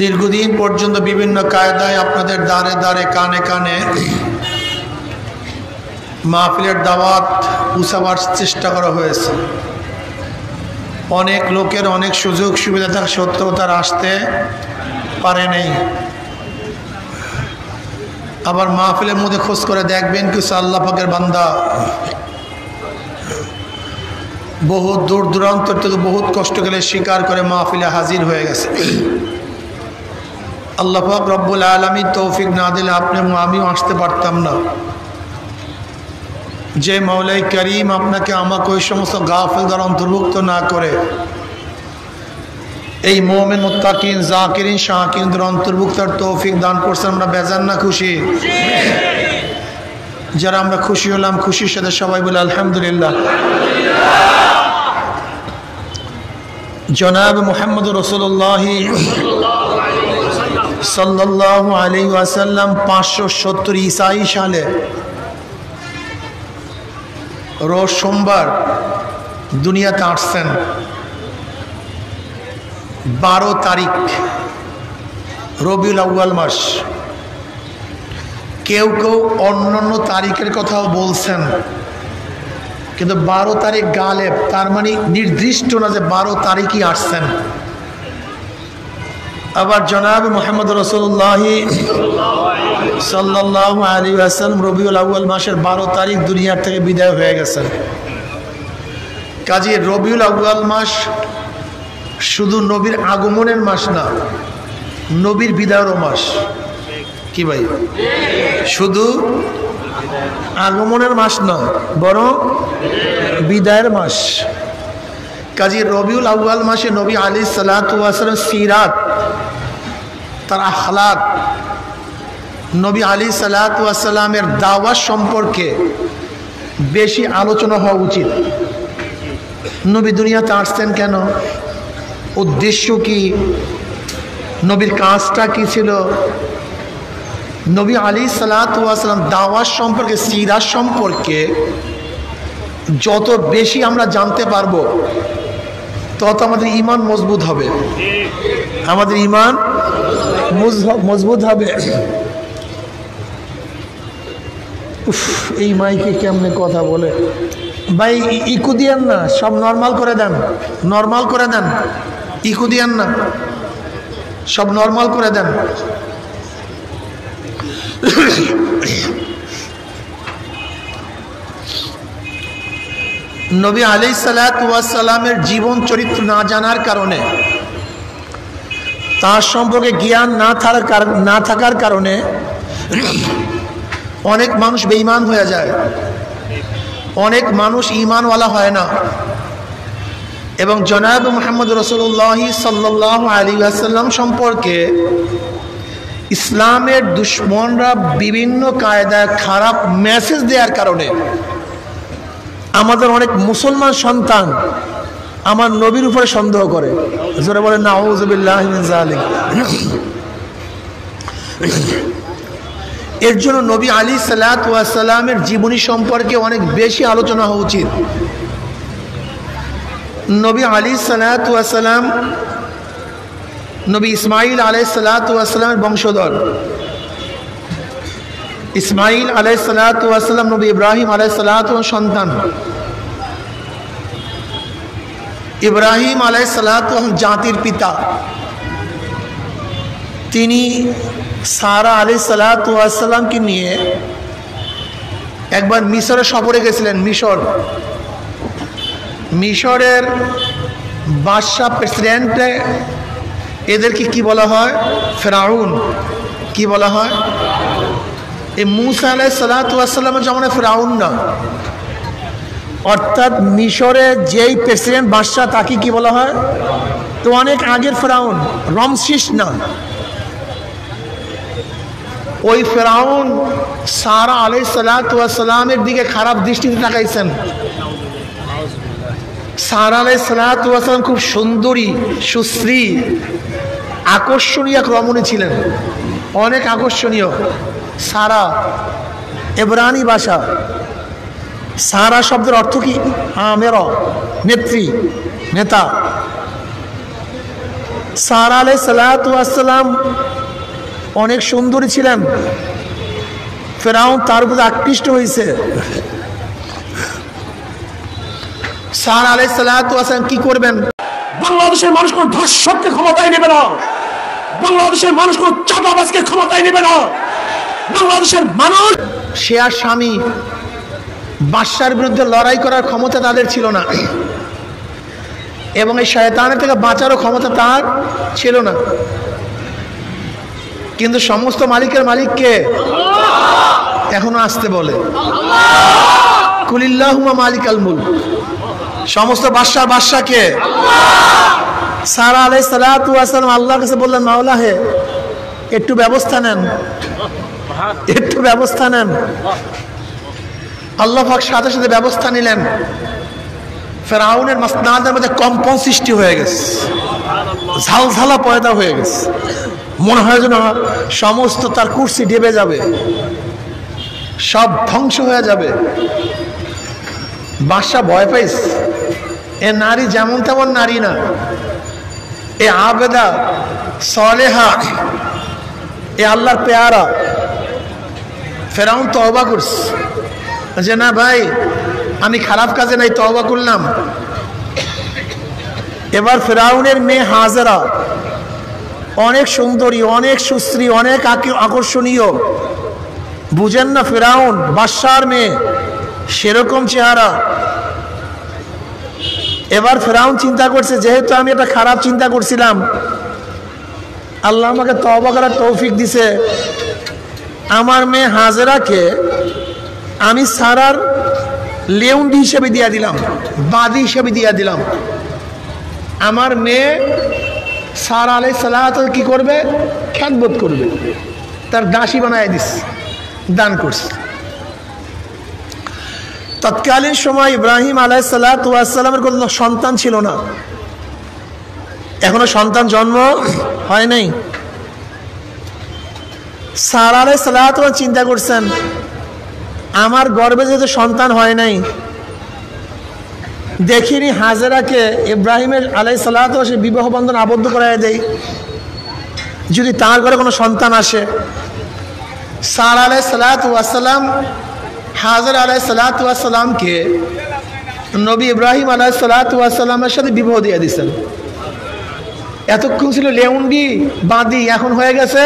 দীর্ঘদিন পর্যন্ত বিভিন্ন কায়দায় আপনাদের দ্বারে দ্বারে কানে কানে মাহফিলের দাওয়াত পৌঁছাবার চেষ্টা করা হয়েছে। অনেক লোকের অনেক সুযোগ সুবিধা থাকা সত্ত্বেও তারা আসতে পারে নাই। আবার মাহফিলের মধ্যে খোঁজ করে দেখবেন কিছু আল্লাহ পাকের বান্দা বহুত দূর দূরান্ত থেকে বহুত কষ্ট গেলে স্বীকার করে মাহফিলে হাজির হয়ে গেছে। আল্লাহ পাক রব্বুল আলামিন তৌফিক না দিলে আপনি এবং আমিও আসতে পারতাম না। যে মৌলাই করিম আপনাকে আমাকে ওই সমস্ত গাফিল দ্বারা অন্তর্ভুক্ত না করে এই মুমিন মুত্তাকিন জাকিরিন শাকিরদের অন্তর্ভুক্তর তৌফিক দান করছেন, আমরা বেজান না খুশি? যারা আমরা খুশি হলাম, খুশির সাথে সবাই বলে আলহামদুলিল্লাহ। জনাব মুহাম্মদ রাসূলুল্লাহ সাল্লাল্লাহু আলাইহি ওয়াসাল্লাম 570 ঈসাই সালে রোজ সোমবার দুনিয়াতে আসছেন। 12 তারিখ রবিউল আউয়াল মাস। কেউ কেউ অন্যান্য তারিখের কথাও বলছেন, কিন্তু 12 তারিখ গালেব, তার মানে নির্দিষ্ট না যে 12 তারিখই আসছেন। আবার জনাব মুহাম্মদ রাসূলুল্লাহ সাল্লাল্লাহু আলাইহি ওয়াসাল্লাম রবিউল আউয়াল মাসের 12 তারিখ দুনিয়ার থেকে বিদায় হয়ে গেছেন। কাজে রবিউল আউয়াল মাস শুধু নবীর আগমনের মাস না, নবীর বিদায়েরও মাস। কি ভাই? শুধু আগমনের মাস না, বরং বিদায়ের মাস। কাজে রবিউল আউয়াল মাসে নবী আলাইহিস সালাতু ওয়াস সালাম সিরাত, তার আখলাক, নবী আলাইহিস সালাতু ওয়াস সালামের দাওয়াত সম্পর্কে বেশি আলোচনা হওয়া উচিত। নবী দুনিয়াতে আসছেন কেন, উদ্দেশ্য কি, নবীর কাজটা কি ছিল, নবী আলাইহিস সালাতু ওয়াস সালাম দাওয়াত সম্পর্কে, সিরাত সম্পর্কে যত বেশি আমরা জানতে পারবো তত আমাদের ঈমান মজবুত হবে, আমাদের ঈমান মজবুত হবে। এই মাইকে কেমনে কথা বলে ভাই, ইকু দিয়েন না, সব নর্মাল করে দেন, নর্মাল করে দেন, ইকু দিয়েন না, সব নর্মাল করে দেন। নবী আলাইহিস সালাতু ওয়াস সালামের জীবন চরিত্র না জানার কারণে, তার সম্পর্কে জ্ঞান না থাকার কারণে অনেক মানুষ বেঈমান হয়ে যায়, অনেক মানুষ ঈমানওয়ালা হয় না। এবং জনাব মুহাম্মদ রাসূলুল্লাহ সাল্লাল্লাহু আলাইহি ওয়াসাল্লাম সম্পর্কে ইসলামের দুশমনরা বিভিন্ন কায়দায় খারাপ মেসেজ দেওয়ার কারণে আমাদের অনেক মুসলমান সন্তান আমার নবীর উপরে সন্দেহ করে। জোরে বলেন নাউযু বিল্লাহি মিন যালিক। এর জন্য নবী আলাইহিস সালাতু ওয়াস সালামের জীবনী সম্পর্কে অনেক বেশি আলোচনা হওয়া উচিত। নবী আলাইহিস সালাতু ওয়াস সালাম নবী ইসমাঈল আলাইহিস সালাতু ওয়াস সালামের বংশধর। ইসমাঈল আলাইহিস সালাতু ওয়াস সালাম নবী ইব্রাহিম আলাইহিস সালাতু ওয়াস সন্তান। ইব্রাহিম আলাইহিস সালাতু ওয়াস জাতির পিতা। তিনি সারা আলাইহিস সালাতু ওয়াস সালামকে নিয়ে একবার মিশরে সফরে গেছিলেন। মিশরের বাদশাহ, প্রেসিডেন্ট, এদেরকে কি বলা হয়? ফেরাউন। কি বলা হয়? এই মূসা আলাইহিস সালাতু ওয়াস সালামের জামানায় ফেরাউন না, অর্থাৎ মিশরে যেই প্রেসিডেন্ট বাদশাহ তাকে কি বলা হয়? তো অনেক আগের ফেরাউন, রমসিস না। ওই ফেরাউন সারা আলাইহিস সালাতু ওয়াস সালামের দিকে খারাপ দৃষ্টিতে তাকাইছেন। সারা আলাইহিস সালাতু ওয়াস সালাম খুব সুন্দরী, সুশ্রী, আকর্ষণীয় এক রমণী ছিলেন, অনেক আকর্ষণীয়। সারা এব্রানি ভাষা। সারা শব্দের অর্থ কি? আমের, নেত্রী, নেতা। সারা আলাইহিস সালাতু ওয়াস সালাম অনেক সুন্দরী ছিলেন, ফেরাউন তার প্রতি আকৃষ্ট হয়েছে। সারা আলাইহিস সালাতু ওয়াস সালাম কি করবেন? বাংলাদেশের মানুষ কোন ধর্ষককে ক্ষমতায় নেবে না, বাংলাদেশের মানুষ কোন চাঁদাবাজকে ক্ষমতায় নেবে না। বাংলাদেশের মানুষ, সে আর স্বামী বাদশার বিরুদ্ধে লড়াই করার ক্ষমতা তাদের ছিল না, এবং এই শয়তানের থেকে বাঁচারও ক্ষমতা তার ছিল না। কিন্তু সমস্ত মালিকের মালিককে এখনো আসতে বলে, কুলিল্লাহুম্মা মালিকাল মুলক, সমস্ত বাদশার বাদশাকে। সারা আলাইহিস সালাতু ওয়াস সালাম আল্লাহর কাছে বললেন, মাওলা হে, একটু ব্যবস্থা নেন, একটু ব্যবস্থা নেন। আল্লাহ পাক সাথে সাথে ব্যবস্থা নিলেন। ফেরাউনের মাসনাদের মধ্যে কম্পন সৃষ্টি হয়ে গেছে, ঝালঝালা পয়দা হয়ে গেছে, মনে হয় যেন সমস্ত তার কুরসি ডেবে যাবে, সব ধ্বংস হয়ে যাবে। বাদশা ভয় পাইছে, এ নারী যেমন তেমন নারী না, এ আবেদা সালেহা, এ আল্লাহর পেয়ারা। ফেরাউন তওবা করছে যে না ভাই, আমি খারাপ কাজে নাই, তওবা করলাম। এবার ফেরাউনের মেয়ে হাজেরা অনেক সুন্দরী, অনেক সুশ্রী, অনেক আকর্ষণীয়। বুঝেন না, ফেরাউন বাদশার মেয়ে, সেরকম চেহারা। এবার ফেরাউন চিন্তা করছে, যেহেতু আমি একটা খারাপ চিন্তা করছিলাম, আল্লাহ আমাকে তওবা করার তৌফিক দিছে, আমার মেয়ে হাজেরাকে আমি সারার লেউন্ডি হিসেবে দিয়ে দিলাম, বাদী হিসেবে দিয়ে দিলাম। আমার মেয়ে সারা আলাইহিস সালাতু কি করবে? খ্যাতবোধ করবে, তার দাসী বানায় দিস, দান করছে। তৎকালীন সময় ইব্রাহিম আলাইহিস সালাতু ওয়াস সালামের কোনো সন্তান ছিল না, এখনো সন্তান জন্ম হয় নাই। সারা আলাইহিস সালাতু ওয়াস চিন্তা করছেন, আমার গর্ভে যেহেতু সন্তান হয় নাই, দেখিনি হাজেরাকে ইব্রাহিমের আলাইহিস সালাতু ওয়াস বিবাহ বন্ধন আবদ্ধ করায় দেয়, যদি তার ঘরে কোনো সন্তান আসে। সারা আলাইহিস সালাতু ওয়াস সালাম হাজের আলাইহিস সালাতু ওয়াস সালামকে নবী ইব্রাহিম আলাইহিস সালাতু ওয়াস সালামের সাথে বিবাহ দিয়ে দিয়েছেন। এতক্ষণ ছিল লেউন্ডি বাঁধি, এখন হয়ে গেছে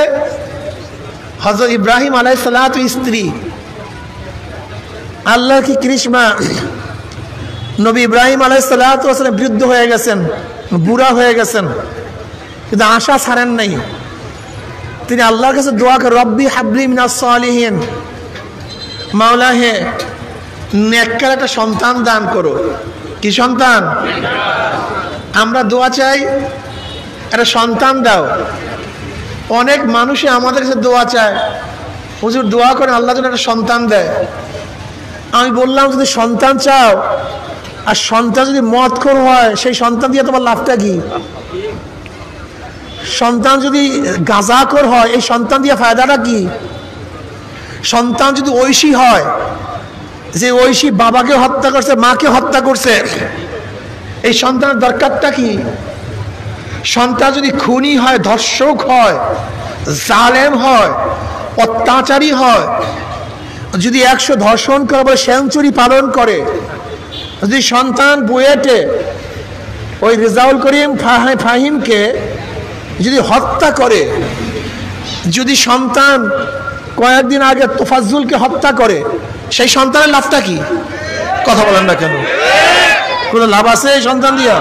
হযরত ইব্রাহিম আলাইহিস সালাতু স্ত্রী। আল্লাহ কি কৃষ্ণা, নবী ইব্রাহিম আলাইহিস সালাতু ওয়াস সালাম বৃদ্ধ হয়ে গেছেন, বুড়া হয়ে গেছেন, কিন্তু আশা ছাড়েন নাই। তিনি আল্লাহর কাছে দোয়া করেন, রব্বি হাবলি মিনাস সালিহিন, মাওলা হে, নেককার একটা সন্তান দান করো। কি সন্তান? আমরা দোয়া চাই, একটা সন্তান দাও। অনেক মানুষই আমাদের কাছে দোয়া চায়, হুজুর দোয়া করে আল্লাহ যেন একটা সন্তান দেয়। আমি বললাম, যদি সন্তান চাও আর সন্তান যদি মদখোর হয়, সেই সন্তান দিয়ে তোমার লাভটা কি? সন্তান যদি গাঁজাখোর হয়, এই সন্তান দিয়ে ফায়দাটা কি? সন্তান যদি ঐশী হয়, যে ঐশী বাবাকে হত্যা করছে, মাকে হত্যা করছে, এই সন্তানের দরকারটা কি? সন্তান যদি খুনি হয়, ধর্ষক হয়, জালেম হয়, অত্যাচারী হয়, যদি 100 ধর্ষণ করে বলে সেঞ্চুরি পালন করে, যদি সন্তান বুয়েটে ওই রেজাউল করিম ফাহিমকে যদি হত্যা করে, যদি সন্তান কয়েকদিন আগে তোফাজ্জুলকে হত্যা করে, সেই সন্তানের লাভটা কি? কথা বলেন না কেন? কোনো লাভ আছে এই সন্তান দিয়া?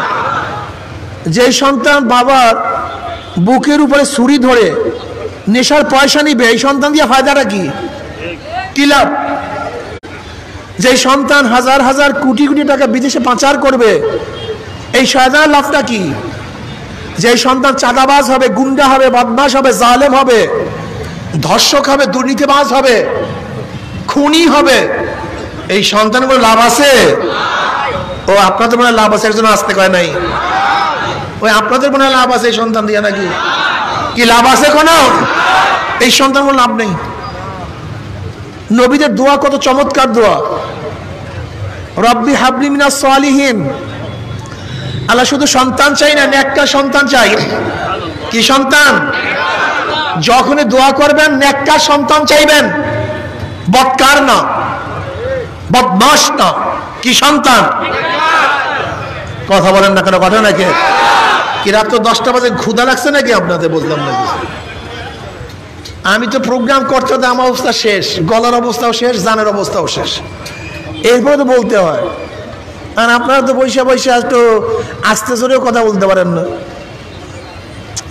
যেই সন্তান বাবার বুকের উপরে ছুরি ধরে নেশার পয়সা নিবে, এই সন্তান দিয়া ফায়দাটা কি? কি লাভ? যেই সন্তান হাজার হাজার কোটি কোটি টাকা বিদেশে পাচার করবে, এই শয়তানের লাভটা কি? যেই সন্তান চাঁদাবাজ হবে, গুন্ডা হবে, বদমাশ হবে, জালেম হবে, ধর্ষক হবে, দুর্নীতিবাজ হবে, খুনি হবে, এই সন্তানগুলো লাভ আছে? ও আপনাদের মনে লাভ আছে, একজন আসতে কয় নাই। ওই আপনাদের মনে লাভ আছে এই সন্তান দিয়ে নাকি? কি লাভ আছে কোনো? এই সন্তানগুলো লাভ নেই। নবীদের দোয়া কত চমৎকার দোয়া, রব্বি হাবলি মিনাস সালিহিন, আল্লাহ শুধু সন্তান চাই না, নেককার সন্তান চাই। কি সন্তান? যখনই দোয়া করবেন নেককার সন্তান চাইবেন, বদকার না, বদমাশ না। কি সন্তান? কথা বলেন না কেন? কথা নাকি? কি রাত 10টা বাজে ক্ষুধা লাগছে নাকি আপনাদের? বুঝলাম নাকি? আমি তো প্রোগ্রাম করতে হতে আমার অবস্থা শেষ, গলার অবস্থাও শেষ, জানের অবস্থাও শেষ, এরপরে তো বলতে হয়। আর আপনারা তো বৈশা বৈশা একটু আস্তে জোরেও কথা বলতে পারেন না।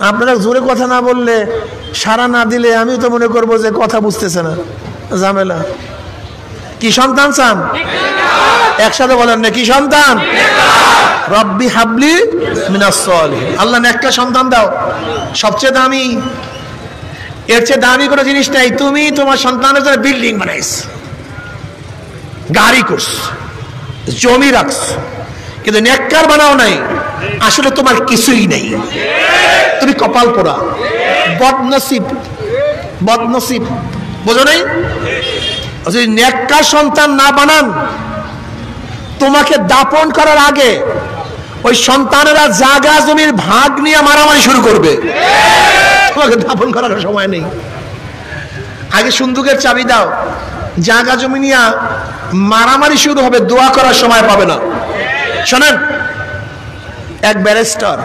আপনারা জোরে কথা না বললে, সাড়া না দিলে আমিও তো মনে করবো যে কথা বুঝতেছে না, ঝামেলা। কি সন্তান চান? একসাথে বলেন না, কি সন্তান? রব্বি হাবলি মিনাস সালিহিন। আল্লাহ নেককার সন্তান দাও। সবচেয়ে দামি, এর চেয়ে দামি কোনো জিনিস নাই। তুমি তোমার সন্তানের জন্য বিল্ডিং বানাইছ, গাড়ি করছ, জমি রাখছ, কিন্তু নেককার বানাও নাই, আসলে তোমার কিছুই নেই। তুমি কপাল পোড়া, বদনসিব, বদনসিব। বোঝো নাই? যদি নেককার সন্তান না বানান, তোমাকে দাপন করার আগে ওই সন্তানেরা জায়গা জমির ভাগ নিয়ে মারামারি শুরু করবে। তোমাকে দাপন করার সময় নেই। আগে সুন্দুকের চাবি দাও, জায়গা জমি নিয়ে মারামারি শুরু হবে, দোয়া করার সময় পাবে না। শোনেন, এক ব্যারিস্টার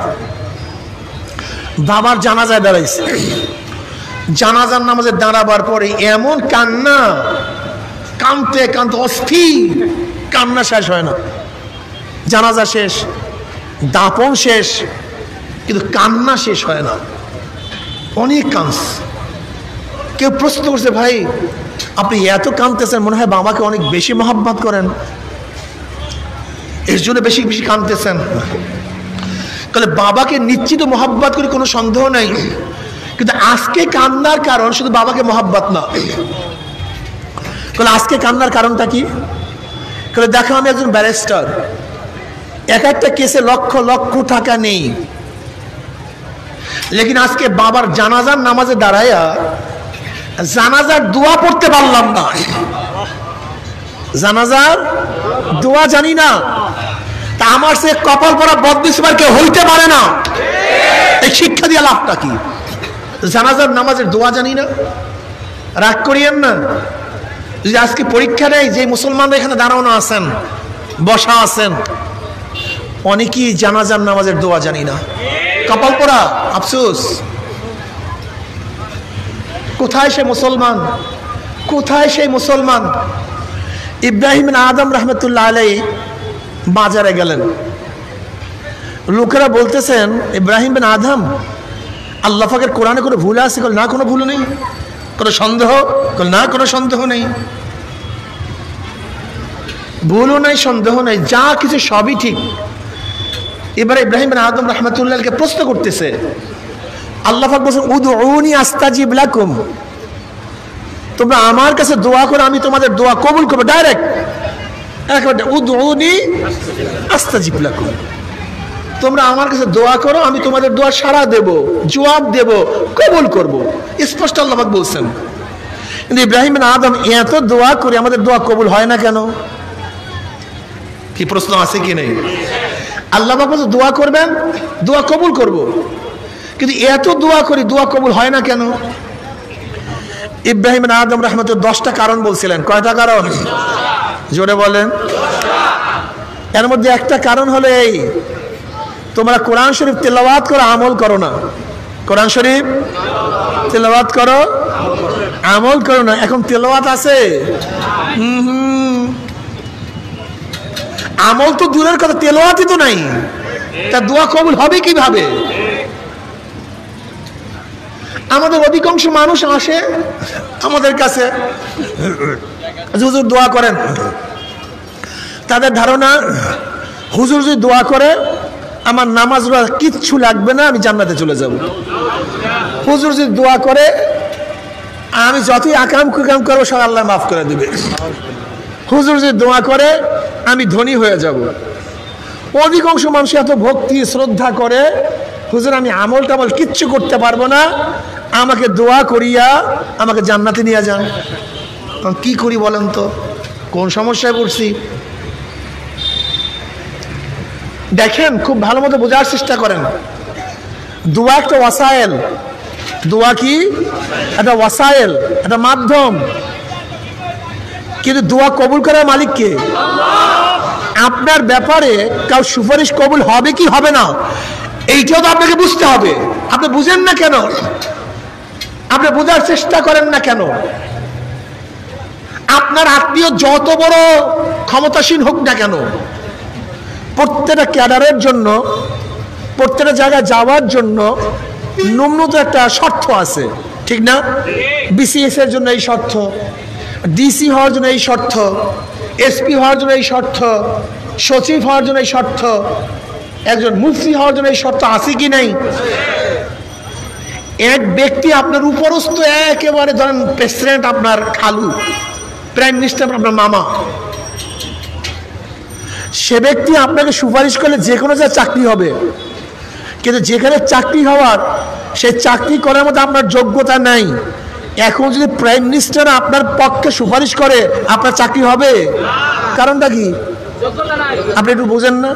বাবার জানাজায় দাঁড়াইছে। জানাজার নামাজে দাঁড়াবার পরে এমন কান্না, কানতে কানতে অস্থির, কান্না শেষ হয় না। জানাজা শেষ, দাপন শেষ, কিন্তু কান্না শেষ হয় না। অনেক কাঁদছে। কেউ প্রশ্ন করছে, ভাই আপনি এত কাঁদতেছেন, মনে হয় বাবাকে অনেক বেশি মহব্বত করেন, এর জন্য বেশি বেশি কাঁদতেছেন। তাহলে বাবাকে নিশ্চিত মহব্বত করে কোনো সন্দেহ নেই, কিন্তু আজকে কান্নার কারণ শুধু বাবাকে মহব্বত না। তাহলে আজকে কান্নার কারণটা কি? তাহলে দেখো, আমি একজন ব্যারিস্টার, এক একটা কেসে লক্ষ লক্ষ টাকা নেই, লেকিন আজকে বাবার জানাজার নামাজে দাঁড়ায়া জানাজার দোয়া পড়তে পারলাম না। জানাজার দোয়া জানি না, তা আমার সে কপাল পরা বদনসিব কেউ হইতে পারে না। এই শিক্ষা দিয়ে লাভটা কি? জানাজার নামাজের দোয়া জানি না, রাগ করিয়েন না। যদি আজকে পরীক্ষা নেই, যে মুসলমানরা এখানে দাঁড়ানো আছেন, বসা আছেন, অনেকেই জানাজার নামাজের দোয়া জানি না। কপাল পোড়া, আফসোস। কোথায় সে মুসলমান? কোথায় সেই মুসলমান? ইব্রাহিম আদম রহমতুল্লাহ আলাইহি বাজারে গেলেন। লোকেরা বলতেছেন, ইব্রাহিম বিন আদম, আল্লাহ পাকের কোরআনে কোনো ভুল আছে? না, কোনো ভুল নেই। কোনো সন্দেহ? না, কোনো সন্দেহ নেই। ভুলও নাই, সন্দেহ নাই, যা কিছু সবই ঠিক। এবার ইব্রাহিম বিন আদম রহমতুল্লাহকে প্রশ্ন করতেছে, আল্লাহ পাক বলেন, উদউনি আস্তাজিব লাকুম, তোমরা আমার কাছে দোয়া করো, আমি তোমাদের দোয়া কবুল করব। ডাইরেক্ট একেবারে, উদউনি আস্তাজিব লাকুম, তোমরা আমার কাছে দোয়া করো, আমি তোমাদের দোয়া সাড়া দেব, জবাব দেব, কবুল করব। স্পষ্ট আল্লাহ পাক বলছেন। কিন্তু ইব্রাহিম বিন আদম এত দোয়া করে আমাদের দোয়া কবুল হয় না কেন? কি প্রশ্ন আছে কি নেই? আল্লাহ পাক বলছে দোয়া করবেন, দোয়া কবুল করব, কিন্তু এত দোয়া করি, দোয়া কবুল হয় না কেন? ইব্রাহিম বিন আদম রহমতুল্লাহ 10টা কারণ বলছিলেন। কয়টা কারণ? জোরে বলেন। এর মধ্যে একটা কারণ হলো এই, তোমরা কোরআন শরীফ তেলাওয়াত করো, আমল করো না। কোরআন শরীফ তেলাওয়াত করো, আমল করো না। এখন তেলাওয়াত আছে, আমল তো দূরের কথা, তেলাওয়াতই তো নাই, তা দোয়া কবুল হবে কিভাবে? আমাদের অধিকাংশ মানুষ আসে আমাদের কাছে, হুজুর দোয়া করেন। তাদের ধারণা, হুজুর যদি দোয়া করে আমার নামাজ কিচ্ছু লাগবে না, আমি জান্নাতে চলে যাব। হুজুর যদি দোয়া করে আমি যতই আকাম কুকাম করবো সব আল্লাহ মাফ করে দেবে। হুজুর যদি দোয়া করে আমি ধনী হয়ে যাব। অধিকাংশ মানুষ এত ভক্তি শ্রদ্ধা করে, হুজুর আমি আমল টামল কিচ্ছু করতে পারবো না, আমাকে দোয়া করিয়া আমাকে জান্নাতে নিয়ে যান। কি করি বলেন তো? কোন সমস্যায় পড়ছি? দেখেন, খুব ভালো মতো বোঝার চেষ্টা করেন। দোয়া একটা ওয়াসায়েল। দোয়া কি? একটা ওয়াসায়েল, একটা মাধ্যম। কিন্তু দোয়া কবুল করার মালিক কে? আপনার ব্যাপারে কাউ সুপারিশ কবুল হবে কি হবে না, এইটাও তো আপনাকে বুঝতে হবে। আপনি বুঝেন না কেন? আপনি বোঝার চেষ্টা করেন না কেন? আপনার আত্মীয় যত বড় ক্ষমতাসীন হোক না কেন, প্রত্যেকটা ক্যাডারের জন্য, প্রত্যেকটা জায়গায় যাওয়ার জন্য ন্যূনতম একটা শর্ত আছে, ঠিক না? বিসিএস এর জন্য এই শর্ত, ডিসি হওয়ার জন্য এই শর্ত, এসপি হওয়ার জন্য এই শর্ত, সচিব হওয়ার জন্য এই শর্ত, একজন মুফতি হওয়ার জন্য এই শর্ত আছে কি নাই? এক ব্যক্তি আপনার উপরস্থ, একেবারে ধরেন প্রেসিডেন্ট আপনার খালু, প্রাইম মিনিস্টার আপনার মামা, সে ব্যক্তি আপনাকে সুপারিশ করলে যে কোনো জায়গায় চাকরি হবে। কিন্তু যেখানে চাকরি হওয়ার, সেই চাকরি করার মতো আপনার যোগ্যতা নাই। এখন যদি প্রাইম মিনিস্টার আপনার পক্ষে সুপারিশ করে, আপনার চাকরি হবে? কারণটা কি? আপনি একটু বোঝেন না?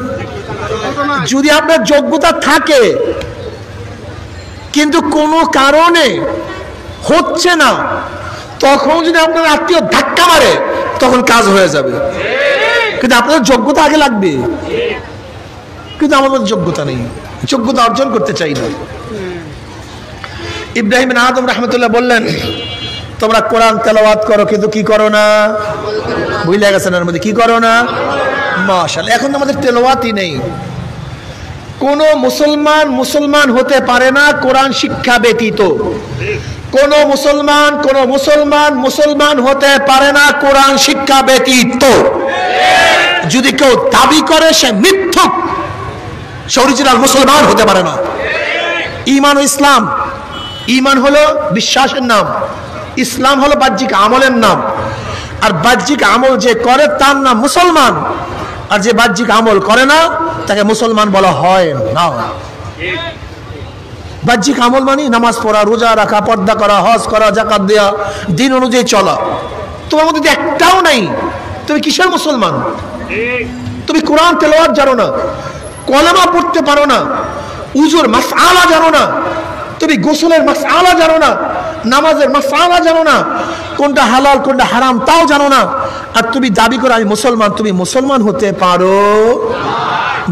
যদি আপনার যোগ্যতা থাকে কিন্তু কোনো কারণে হচ্ছে না, তখন যদি আপনার আত্মীয় ধাক্কা মারে, তখন কাজ হয়ে যাবে। কিন্তু আপনার যোগ্যতা আগে লাগবে। কিন্তু আমাদের যোগ্যতা নেই, যোগ্যতা অর্জন করতে চাই না। ইব্রাহিম বিন আদম রাহমাতুল্লাহ বললেন, তোমরা কোরআন তেলাওয়াত করো কিন্তু কি করো না? ভুলে গেছেন এর মধ্যে, কি করো না? মাশাআল্লাহ, এখন আমাদের তেলাওয়াতই নেই। কোন মুসলমান হতে পারে না কোরআন শিক্ষা ব্যতীত। কোন মুসলমান হতে পারে না কোরআন শিক্ষা ব্যতীত। যদি কেউ দাবি করে সে মিথ্যুক, সে অরিজিনাল মুসলমান হতে পারে না। ঈমান ও ইসলাম, ঈমান হলো বিশ্বাসের নাম, ইসলাম হলো বাহ্যিক আমলের নাম। আর বাহ্যিক আমল যে করে তার নাম মুসলমান, আর যে বাহ্যিক আমল করে না তাকে মুসলমান বলা হয় না। বাহ্যিক আমল মানে নামাজ পড়া, রোজা রাখা, পর্দা করা, হজ করা, যাকাত দেওয়া, দিন অনুযায়ী চলা। তোমার মধ্যে একটাও নাই, তুমি কিসের মুসলমান? তুমি কোরআন তেলাওয়াত জানো না, কলেমা পড়তে পারো না, উজুর মাসআলা জানো না, তুমি গোসলের মাসআলা জানো না, নামাজের মাসআলা জানো না, কোনটা হালাল কোনটা হারাম তাও জানো না, আর তুমি দাবি করো আমি মুসলমান। তুমি মুসলমান হতে পারো?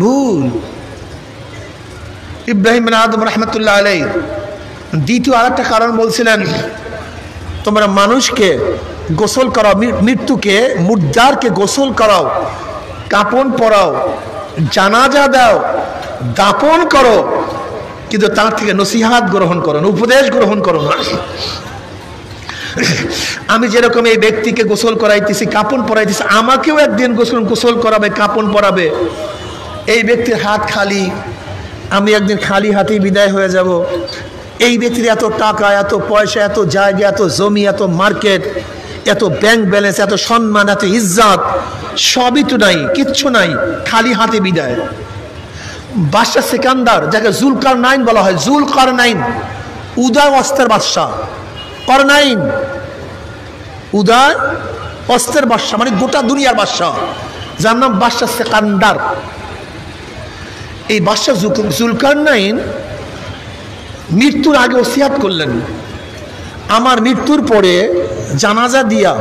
ভুল। ইব্রাহিম বিন আদম রাহমাতুল্লাহ আলাইহি দ্বিতীয় আরেকটা কারণ বলছিলেন, তোমরা মানুষকে গোসল করাও, মৃত্যুকে, মুর্দারকে গোসল করাও, কাপন পরাও, জানাজা দাও, দাপন করো, কিন্তু তার থেকে নসিহাত গ্রহণ করো না, উপদেশ গ্রহণ করো না। আমি যেরকম এই ব্যক্তিকে গোসল করাইতেছি, কাপন পরাইতেছি, আমাকেও একদিন গোসল করাবে, কাপন পরাবে। এই ব্যক্তির হাত খালি, আমি একদিন খালি হাতেই বিদায় হয়ে যাব। এই ব্যক্তির এত টাকা, এত পয়সা, এত জায়গা, এত জমি, এত মার্কেট, এত ব্যাংক ব্যালেন্স, এত সম্মান, এত ইজ্জত, সবই তো নাই, কিচ্ছু নাই, খালি হাতে বিদায়। বাদশা সিকান্দার, যাকে জুলকারনাইন বলা হয়, জুলকারনাইন, উদয় অস্ত্রের বাদশাহ, করনাইন উদয় অস্ত্রের বাদশাহ, মানে গোটা দুনিয়ার বাদশাহ, যার নাম বাদশা সিকান্দার। এই বাদশা জুলকারনাইন মৃত্যুর আগে ওসিয়াত করলেন, আমার মৃত্যুর পরে জানাজা দিয়া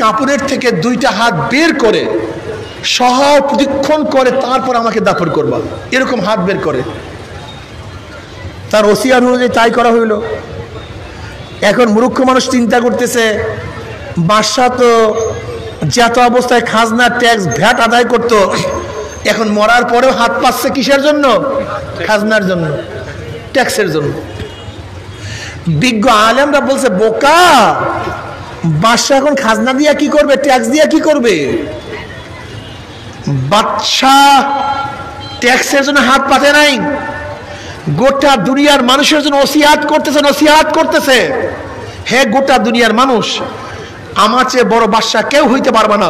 কাপড়ের থেকে দুইটা হাত বের করে সহায় প্রদক্ষিণ করে তারপর আমাকে দাফন করবা, এরকম হাত বের করে। তার ওসিয়াত অনুযায়ী তাই করা হইল। এখন মূর্খ মানুষ চিন্তা করতেছে, বাদশা তো যত অবস্থায় খাজনা, ট্যাক্স, ভ্যাট আদায় করতো, এখন মরার পরেও হাত পাচ্ছে কিসের জন্য? খাজনার জন্য, ট্যাক্সের জন্য। বিজ্ঞ আলেমরা বলছে, বোকা, বাদশা এখন খাজনা দিয়া কি করবে, ট্যাক্স দিয়া কি করবে? বাদশা ট্যাক্সের জন্য হাত পাতে নাই, গোটা দুনিয়ার মানুষের জন্য নসিহাত করতেছে। হে গোটা দুনিয়ার মানুষ, আমার চেয়ে বড় বাদশা কেউ হইতে পারবে না,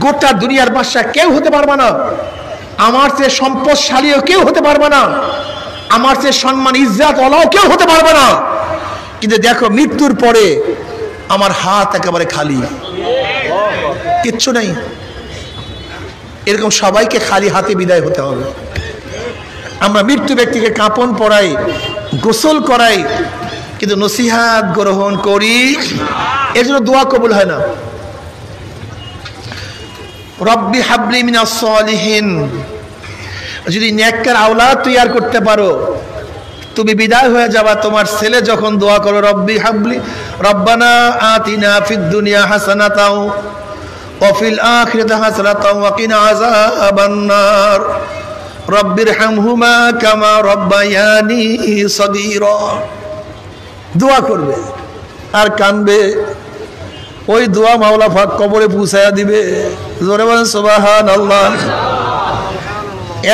গোটা দুনিয়ার বাদশা কেউ হতে পারবে না, আমার চেয়ে সম্পদশালীও কেউ হতে পারবে না, আমার চেয়ে সম্মান ইজ্জত ওয়ালাও কেউ হতে পারবে না। কিন্তু দেখো মৃত্যুর পরে আমার হাত একেবারে খালি, কিচ্ছু নেই। এরকম সবাইকে খালি হাতে বিদায় হতে হবে। আমরা মৃত্যু ব্যক্তিকে কাপন পরাই, গোসল করাই, কিন্তু নসিহাত গ্রহণ করি, এর জন্য দোয়া কবুল হয় না। রব্বি হাবলি মিনাস সালিহিন, যদি নেককার আওলাদ তৈয়ার করতে পারো, তুমি বিদায় হয়ে যাবা। তোমার ছেলে যখন দোয়া করো রব্বি হাবলি রব্বানা আতিনা ফিদ দুনিয়া হাসানাতাও ওয়া ফিল আখিরাতি হাসানাতাও ওয়া কিনা আযাবান নার রব্বিরহামহুমা কামা রব্বায়ানি সগীরা, দোয়া করবে আর কানবে। ওই দোয়া মাওলা পাক কবরে পৌঁছায়া দিবে। জোরে বলেন সুবহানাল্লাহ।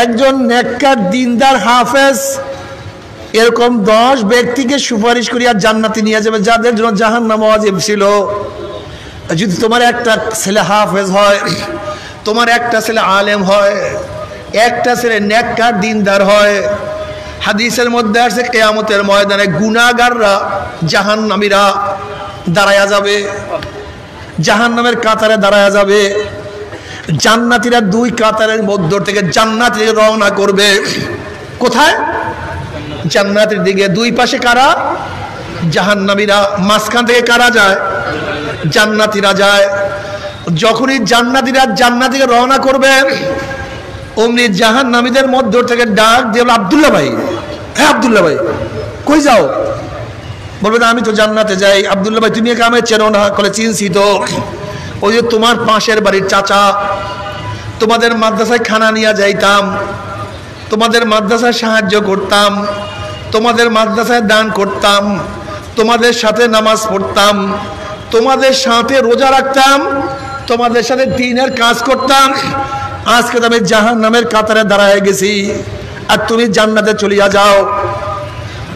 একজন নেককার দিনদার হাফেজ এরকম 10 ব্যক্তিকে সুপারিশ করিয়া জান্নাতে নিয়ে যাবে, যাদের জন্য জাহান্নাম ওয়াজিব ছিল। যদি তোমার একটা ছেলে হাফেজ হয়, তোমার একটা ছেলে আলেম হয়, একটা ছেলে নেককার দিনদার হয়, হাদিসের মধ্যে আছে কিয়ামতের ময়দানে গুনাহগাররা জাহান্নামীরা দাঁড়ায়া যাবে, জাহান্নামের কাতারে দাঁড়ায়া যাবে। জান্নাতীরা 2 কাতারের মধ্য থেকে জান্নাত থেকে রওনা করবে। কোথায়? জান্নাতের দিকে। 2 পাশে কারা? জাহান্নামীরা। মাঝখান থেকে কারা যায়? জান্নাতীরা যায়। যখনই জান্নাতীরা জান্নাত থেকে রওনা করবে, অমনি জাহান্নামীদের মধ্য থেকে ডাক দিয়ে আব্দুল্লাহ ভাই, হ্যাঁ আব্দুল্লাহ ভাই কই যাও? বলবে না আমি তো জান্নাতে যাই। আব্দুল্লাহ ভাই তুমি একে আমি চেনো না? বলে চিনছি তো, ওই যে তোমার পাশের বাড়ির চাচা, তোমাদের মাদ্রাসায় খানা নিয়ে যাইতাম, তোমাদের মাদ্রাসায় সাহায্য করতাম, তোমাদের মাদ্রাসায় দান করতাম, তোমাদের সাথে নামাজ পড়তাম, তোমাদের সাথে রোজা রাখতাম, তোমাদের সাথে দ্বীনের কাজ করতাম। আজকে তো আমি জাহান্নামের কাতারে দাঁড়ায় গেছি, আর তুমি জান্নাতে চলিয়া যাও।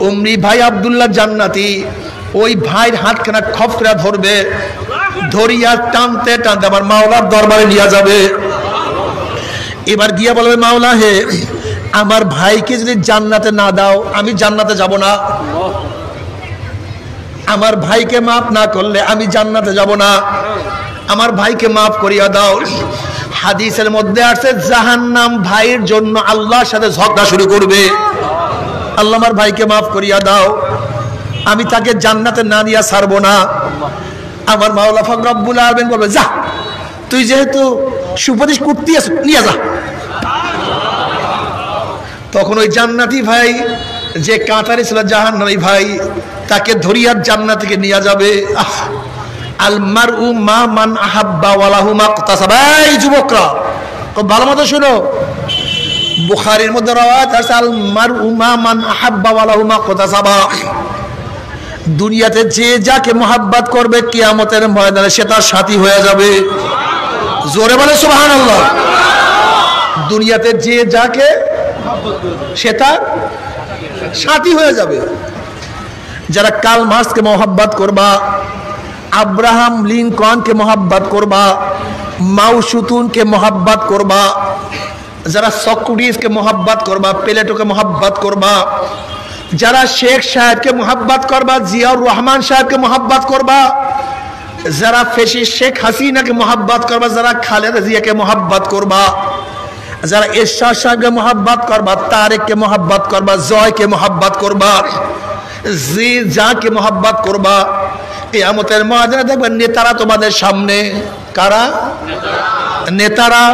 অমনি ভাই আব্দুল্লাহ জান্নাতি, ওই ভাইয়ের হাতখানা খপ করে ধরবে, ধরিয়া টানতে টানতে আমার মাওলার দরবারে নিয়ে যাবে। এবার গিয়া বলবে মাওলা হে, আমার ভাইকে যদি জান্নাতে না দাও আমি জান্নাতে যাব না। আমার ভাইকে মাফ না করলে আমি জান্নাতে যাব না। আমার ভাইকে মাফ করিয়া দাও। হাদিসের মধ্যে আছে জাহান্নাম ভাইয়ের জন্য আল্লাহর সাথে ঝগড়া শুরু করবে। আল্লাহ আমার ভাইকে মাফ করিয়া দাও, আমি তাকে জান্নাতে না নিয়ে ছাড়বো না। আমার মাওলা পাক রব্বুল আলামিন বলবে যা, তুই যেহেতু সুপারিশ করতে আছিস নিয়ে যা। তখন ওই জান্নাতি ভাই যে কাতারে ছিল জাহান্নামী ভাই, তাকে ধরিয়া জান্নাত থেকে নিয়ে যাবে। আল মারউ মা মান আহাব্বা ওয়া লাহু মাকতাসাবা। এই যুবকরা খুব ভালো মতো শুনো, বুখারীর মধ্যে রাওয়ায়াত আছে আল মারউ মা মান আহাব্বা ওয়া লাহু মাকতাসাবা। দুনিয়াতে যে যাকে মোহাব্বত করবে কিয়ামতের ময়দানে সে তার সাথী হয়ে যাবে। জোরে বলে সুবহানাল্লাহ। দুনিয়াতে যে যাকে সে তার সাথী হয়ে যাবে। যারা কার্ল মার্কসকে মোহাব্বত করবা, আব্রাহাম লিঙ্কনকে মোহাব্বত করবা, মাও সুতুনকে মোহাব্বত করবা, যারা সক্রেটিসকে মোহাব্বত করবা, প্লেটোকে মোহাব্বত করবা, যারা শেখ সাহেবকে মোহাব্বত করবা, জিয়াউর রহমান সাহেবকে মোহাব্বত করবা, যারা ফেসিস্ট শেখ হাসিনাকে মোহাব্বত করবা, যারা খালেদা জিয়াকে মোহাব্বত করবা, যারা এরশাদ সাহেবকে মোহাব্বত করবা, তারেককে মোহাব্বত করবা, জয়কে মোহাব্বত করবা, জি যাকে মোহাব্বত করবা, কিয়ামতের ময়দানে দেখবেন নেতারা তোমাদের সামনে। কারা? নেতারা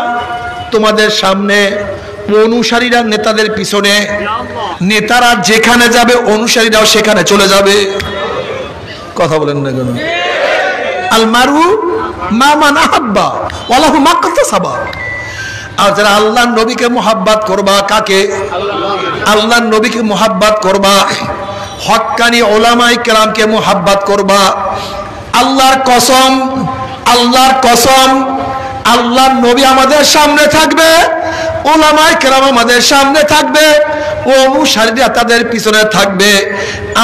তোমাদের সামনে, অনুসারীরা নেতাদের পিছনে। নেতারা যেখানে যাবে অনুসারীরাও সেখানে চলে যাবে। কথা বলেন না কেন? আল মারু মা মান আহাব্বা ওয়া লাহু মাকতাসাবা। আর যারা আল্লাহর নবীকে মোহাব্বত করবা, কাকে? আল্লাহর নবীকে মোহাব্বত করবা, হক্কানি ওলামায়ে কেরামকে মোহাব্বত করবা। আল্লাহর কসম, আল্লাহর কসম, আল্লাহর নবী আমাদের সামনে থাকবে, ওলামায়ে কেরাম আমাদের সামনে থাকবে, অনুসারীরা তাদের পিছনে থাকবে।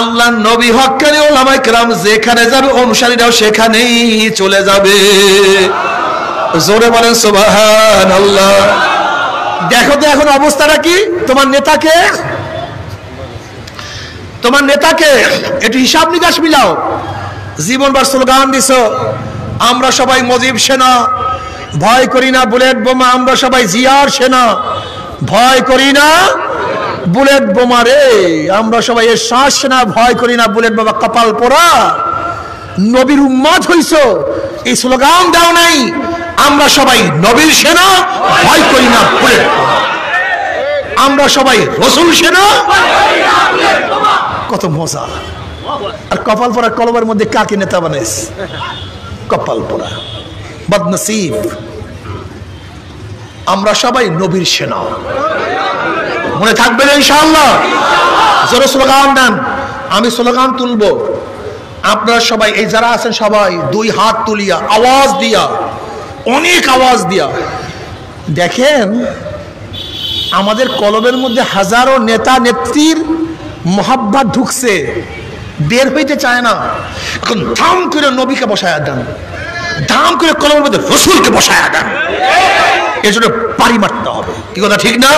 আল্লাহর নবী হক্কানি ওলামায়ে কেরাম যেখানে যাবে অনুসারীরাও সেখানেই চলে যাবে। জোরে বলেন সুবহানাল্লাহ। দেখো তো এখন অবস্থাটা কি? তোমার নেতাকে, তোমার নেতাকে একটু হিসাব নিকাশ মিলাও। জীবনভর স্লোগান দিছো আমরা সবাই মুজিব সেনা, ভয় করি না বুলেট বোমা, আমরা সবাই জিয়ার সেনা। ভয় করি না বুলেট বোমা রে, আমরা সবাই এর শ্বাস সেনা। ভয় করি না বুলেট বোমা। কপাল পোড়া, নবীর উম্মত হইছ, এই স্লোগান দাও নাই। আমরা সবাই নবীর সেনা, ভয় করি না বুলেট বোমা। আমরা সবাই রসুল সেনা। কত মজা। আর কপাল পোড়া কলমের মধ্যে কাকে নেতা বানাইস? কপাল পোড়া, বদনসিব। আমরা সবাই নবীর সেনা। মনে থাকবে না ইনশাআল্লাহ? জোরে স্লোগান দেন। আমি স্লোগান তুলবো, আপনারা সবাই এই যারা আছেন সবাই দুই হাত তুলিয়া আওয়াজ দিয়া, অনেক আওয়াজ দিয়া দেখেন আমাদের কলবের মধ্যে হাজারো নেতা নেত্রীর মোহাব্বত ঢুকছে, বের হইতে চায় না। এখন ধাম করে নবীকে বসায়া দেন, ধাম করে কলমের মধ্যে রসুলকে বসায়া দেন। এই জন্য পারি মারতে হবে। কি কথা ঠিক না?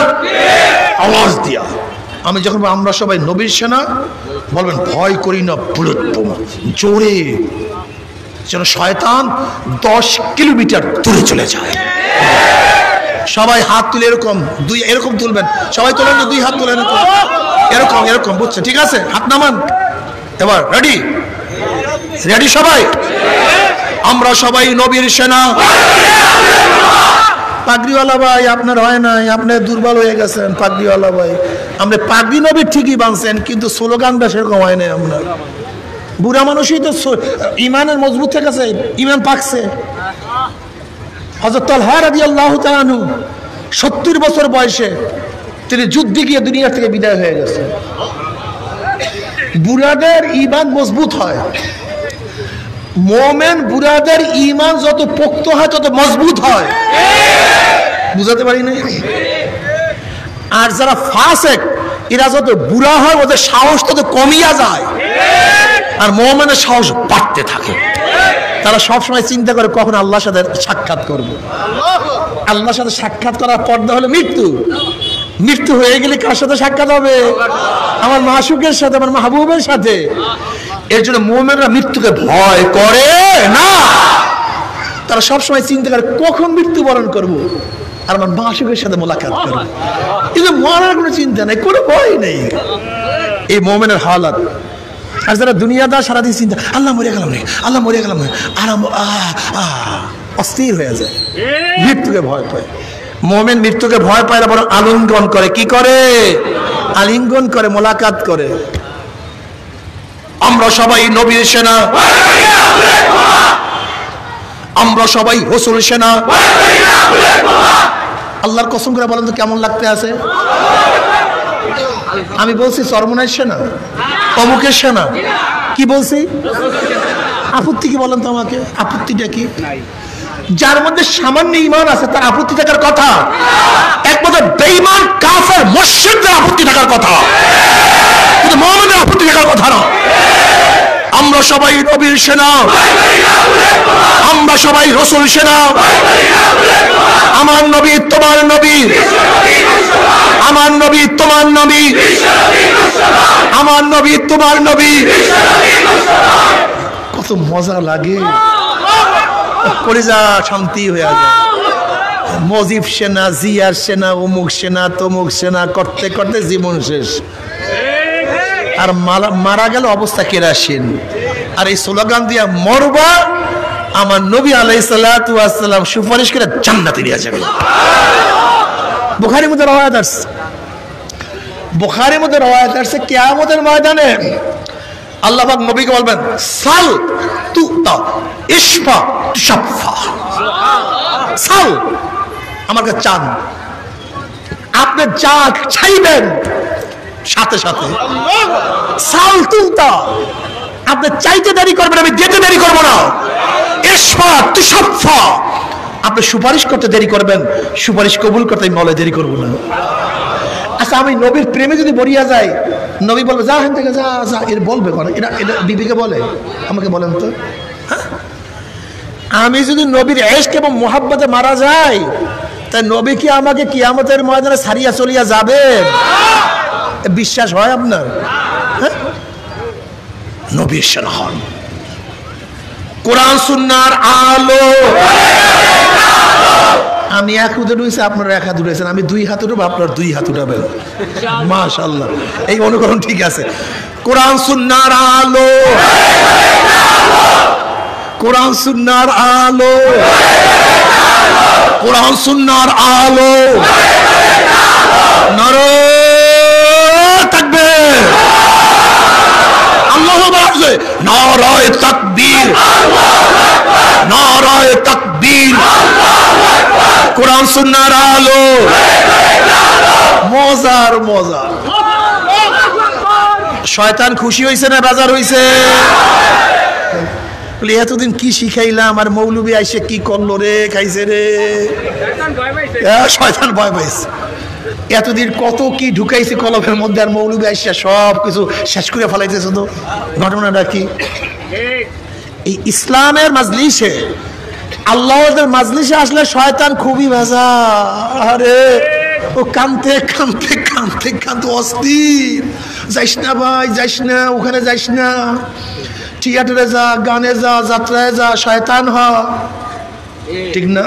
আওয়াজ দিয়া আমি যখন আমরা সবাই নবীর সেনা বলবেন, ভয় করি না বুলেট বোমা, জোরে, যেন শয়তান 10 কিলোমিটার দূরে চলে যায়। সবাই হাত তুলে এরকম দুই এরকম তুলবেন, সবাই তোলেন না, দুই হাত তুলেন এরকম এরকম, বুঝছেন? ঠিক আছে, হাত নামান। এবার রেডি, রেডি সবাই? আমরা সবাই নবীর সেনা। পাগড়িওয়ালা ভাই আপনার হয় নাই, আপনি দুর্বল হয়ে গেছেন। পাগড়িওয়ালা ভাই, আপনি পাগড়ি নবীর ঠিকই বানছেন, কিন্তু স্লোগানটা সেরকম হয় নাই আপনার। বুড়া মানুষই তো ইমানের মজবুত থেকে গেছে, ইমান পাকছে। হযরত তালহা রাদিয়াল্লাহু তাআলা আনহু 70 বছর বয়সে তিনি যুদ্ধে গিয়ে দুনিয়া থেকে বিদায় হয়ে গেছেন। বুড়াদের ইমান মজবুত হয়, মোমেন বুড়াদের ইমান যত পোক্ত হয় তত মজবুত হয়। বুঝাতে পারি না? আর যারা ফাসেক এরা যত বুড়া হয় ওদের সাহস তত কমিয়া যায়, আর মোমেনের সাহস বাড়তে থাকে। তারা সবসময় চিন্তা করে কখন আল্লাহর সাথে সাক্ষাৎ করবে। আল্লাহর সাথে সাক্ষাৎ করার পর্দা হলো মৃত্যু। মৃত্যু হয়ে গেলে কার সাথে সাক্ষাৎ হবে? আমার মাসুকের সাথে, আমার মাহবুবের সাথে। এর জন্য মুমিনরা মৃত্যুকে ভয় করে না। তারা সবসময় চিন্তা করে কখন মৃত্যুবরণ করব আর আমার মাসুকের সাথে মোলাকাত করব। কিন্তু মরার কোনো চিন্তা নেই, কোনো ভয় নেই। এই মুমিনের হালাত। আর যারা দুনিয়াদার সারাদিন চিন্তা, আল্লাহ মরে গেলাম নেই, আল্লাহ মরে গেলাম নেই, আরাম অস্থির হয়ে যায়, মৃত্যুকে ভয় পায়। মুমিন মৃত্যুকে ভয় পায় না, বরং আলিঙ্গন করে। কি করে? আলিঙ্গন করে, মোলাকাত করে। আমরা সবাই নবীর সেনা, আমরা সবাই রাসূল সেনা। আল্লাহর কসম করে বলেন তো কেমন লাগতে আছে? আমি বলছি চরমনাই সেনা, অমুকের সেনা। কি বলছি? আপত্তি কি বলেন তো আমাকে? আপত্তিটা কি? যার মধ্যে সামান্য ঈমান আছে তার আপত্তি থাকার কথা। একমাত্র বেঈমান কাফের মুশরিকদের আপত্তি থাকার কথা, কিন্তু মুমিনের আপত্তি থাকার কথা না। আমরা সবাই নবীর সেনা, আমরা সবাই রাসূল সেনা। আমার নবী তোমার নবী, আমার নবী তোমার নবী, আমার নবী তোমার নবী। কত মজা লাগে, কলিজা শান্তি হয়ে যায়। মজিব সেনা, জিয়ার সেনা, অমুক সেনা, তমুক সেনা করতে করতে জীবন শেষ। আর মারা গেল অবস্থা কেরাসিন। আর এই স্লোগান দিয়া মরবা, আমার নবী আলাইহিস সালাতু ওয়াস সালাম সুপারিশ করে জান্নাতে নিয়ে যাবে। বুখারীর মধ্যে রওয়ায়াত আছে, বুখারীর মধ্যে রওয়ায়াত আছে কিয়ামতের ময়দানে আল্লাহ পাক নবীকে বলবেন, সাল তুতা ইশফা তুশাফা। সাল, আমার কাছে চান, আপনি যা চাইবেন সাথে সাথে। সাল তুতা, আপনি চাইতে দেরি করবেন, আমি দিতে দেরি করব না। ইশফা তুশাফা, আপনি সুপারিশ করতে দেরি করবেন, সুপারিশ কবুল করতে আমি বলে দেরি করব না। আচ্ছা, আমি নবীর প্রেমে যদি বরিয়া যাই, নবী বলবে যা এখান থেকে, যা যা। এর বলবে কেন? এটা এটা বিবিকে বলে? আমাকে বলেন তো। আমি যদি নবীর ইশক এবং মুহাব্বতে মারা যাই, তাই নবী কি আমাকে কিয়ামতের ময়দানে ছাড়িয়া চলিয়া যাবেন? বিশ্বাস হয় আপনার? নবীর সেনা হন, কোরআন সুন্নাহর আলো। আমি এক হাতে উঠেছি, আপনারা এক হাত উঠেছেন, আমি দুই হাত উঠবো, আপনার দুই হাত উঠাবেন। মাশাআল্লাহ, এই অনুকরণ ঠিক আছে। কোরআন সুন্নাহর আলো, কোরআন সুন্নাহর আলো, কোরআন সুন্নাহর আলো, নারে তাকবীর, আল্লাহু আকবার, নারায়ে তাকবীর, নারায়ে তাকবীর, কোরআন সুন্নাহর আলো। মজার মজা। শয়তান খুশি হয়েছে না বাজার হয়েছে? এতদিন কি শিখাইলাম, আর মৌলবী আইসে কি করলো রে, খাইছে রে, শয়তান ভয় পাইছে। এতদিন কত কি ঢুকাইছে কলমের মধ্যে, আর মৌলবী আইসা সব কিছু শেষ করে ফেলাইতেছে। তো ঘটনাটা কি? এই ইসলামের মাজলিসে, আল্লাহর মাজলিসে আসলে শয়তান খুবই ভেজা। আরে ও কানতে কানতে কানতে কানতে অস্থির। যাইস না ভাই, যাইস না, ওখানে যাইস না, থিয়েটারে যা, গানে যা, যাত্রায় যা, শয়তান হ। ঠিক না?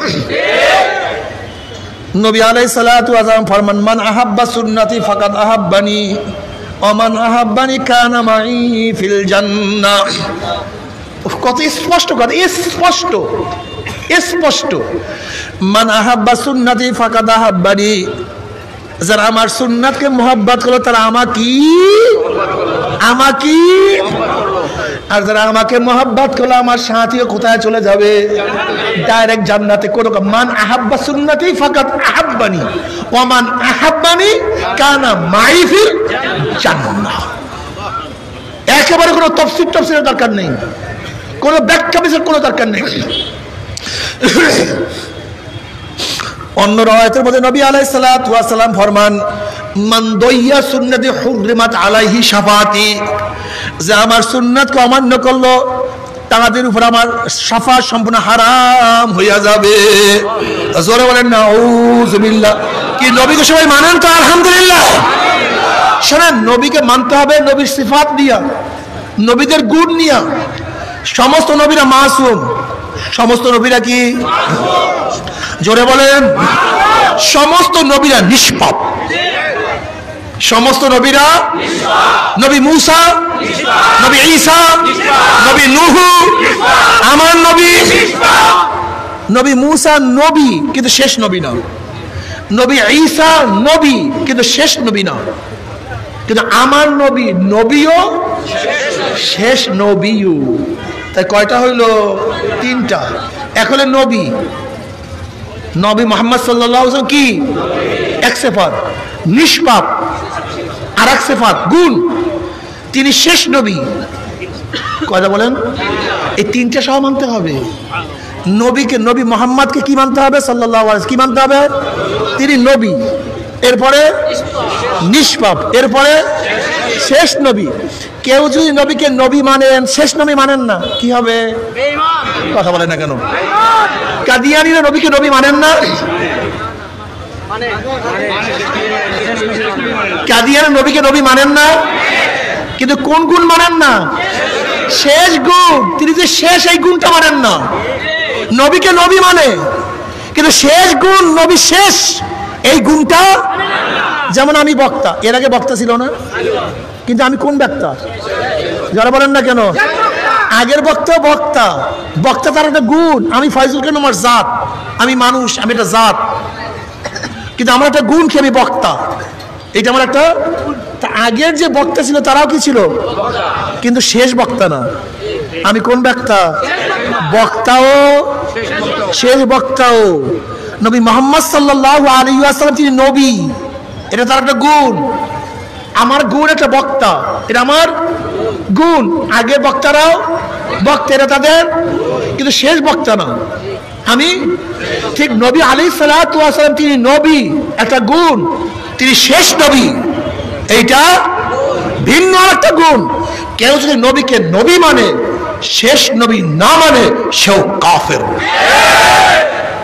নবী আলাইহিস সালাতু ওয়াস সালাম ফরমান, মান আহাব্বা সুন্নতি ফাকাদ আহাব্বানি ওয়া মান আহাব্বানি কানা মাই ফিল জান্নাহ। কত স্পষ্ট কথা, স্পষ্ট স্পষ্ট। মান আহাব্বা সুন্নতি ফাকাদ আহাব্বানি, যারা আমার সুন্নাতকে মোহাব্বত করলো তারা আমাকে, আর যারা আমাকে মোহাব্বত করলো আমার সাথীও কোথায় চলে যাবে? ডাইরেক্ট জান্নাতে। কোন মান আহাব্বা সুন্নতি ফাকাদ আহাব্বানি ওয়া মান আহাব্বানি কানা মাই ফিল জান্নাহ। একেবারে কোনো তফসিরের দরকার নেই, কোনো ব্যাখ্যা বিশ্লেষণের কোনো দরকার নেই। অন্য রাওয়ায়াতের মধ্যে নবী আলাইহিস সালাতু ওয়াস সালাম ফরমান, মান দাইয়া সুন্নতি হুররিমাত আলাইহি শাফাতি, যে আমার সুন্নাতকে অমান্য করলো তাদের উপর আমার শাফাত সম্পূর্ণ হারাম হইয়া যাবে। জোরে বলেন নাউযুবিল্লাহ। কি নবীকে সবাই মানেন তো? আলহামদুলিল্লাহ। শোনেন, নবীকে মানতে হবে নবীর সিফাত নিয়া, নবীদের গুণ নিয়া। সমস্ত নবীরা মাসুম। সমস্ত নবীরা কি? জোরে বলেন। সমস্ত নবীরা নিষ্পাপ। সমস্ত নবীরা, নবী মুসা, নবী ঈসা, নবী নূহ, আমার নবী। নবী মুসা নবী কিন্তু শেষ নবী না। নবী ঈসা নবী কিন্তু শেষ নবী না। কিন্তু আমার নবী নবীও শেষ নবীও। তাই কয়টা হইল? তিনটা। এখন নবী, নবী মুহাম্মদ সাল্লাল্লাহু আলাইহি ওয়াসাল্লাম কি? এক সিফাত নিষ্পাপ, আর এক সিফাত গুণ, তিনি শেষ নবী। কয়টা বলেন? এই তিনটা সহ মানতে হবে। নবীকে, নবী মুহাম্মদকে কি মানতে হবে? সাল্লাল্লাহু আলাইহি ওয়াসাল্লাম কি মানতে হবে? তিনি নবী, এরপরে নিষ্পাপ, এরপরে শেষ নবী। কেউ যদি নবীকে নবী মানেন, শেষ নবী মানেন না, কি হবে? কথা বলেন না কেন? কাদিয়ানীরা নবীকে নবী মানেন না। কাদিয়ানী নবীকে নবী মানেন না, কিন্তু কোন গুণ মানেন না? শেষ গুণ। তিনি যে শেষ, এই গুণটা মানেন না। নবীকে নবী মানে, কিন্তু শেষ গুণ, নবী শেষ, এই গুণটা। যেমন আমি বক্তা, এর আগে বক্তা ছিল না, কিন্তু আমি কোন বক্তা? যারা বলেন না কেন? আগের বক্তা বক্তা, বক্তা তার একটা গুণ। আমি ফয়জুল কেন আমার জাত, আমি মানুষ, আমি একটা জাত, কিন্তু আমার একটা গুণ কি? আমি বক্তা, এটা আমার একটা। আগের যে বক্তা ছিল তারাও কি ছিল? কিন্তু শেষ বক্তা না। আমি কোন বক্তা? বক্তাও শেষ বক্তাও। নবী মুহাম্মদ সাল্লাল্লাহু আলাইহি ওয়াসাল্লাম তিনি নবী, এটা তার একটা গুণ। আমার গুণ একটা বক্তা, এটা আমার গুণ। আগের বক্তারাও বক্তা, এটা তাদের, কিন্তু শেষ বক্তা না। আমি ঠিক নবী আলাইহিস সালাতু ওয়াস সালাম তিনি নবী, একটা গুণ, তিনি শেষ নবী, এইটা ভিন্ন একটা গুণ। কেউ যদি নবীকে নবী মানে, শেষ নবী না মানে, সেও কাফের।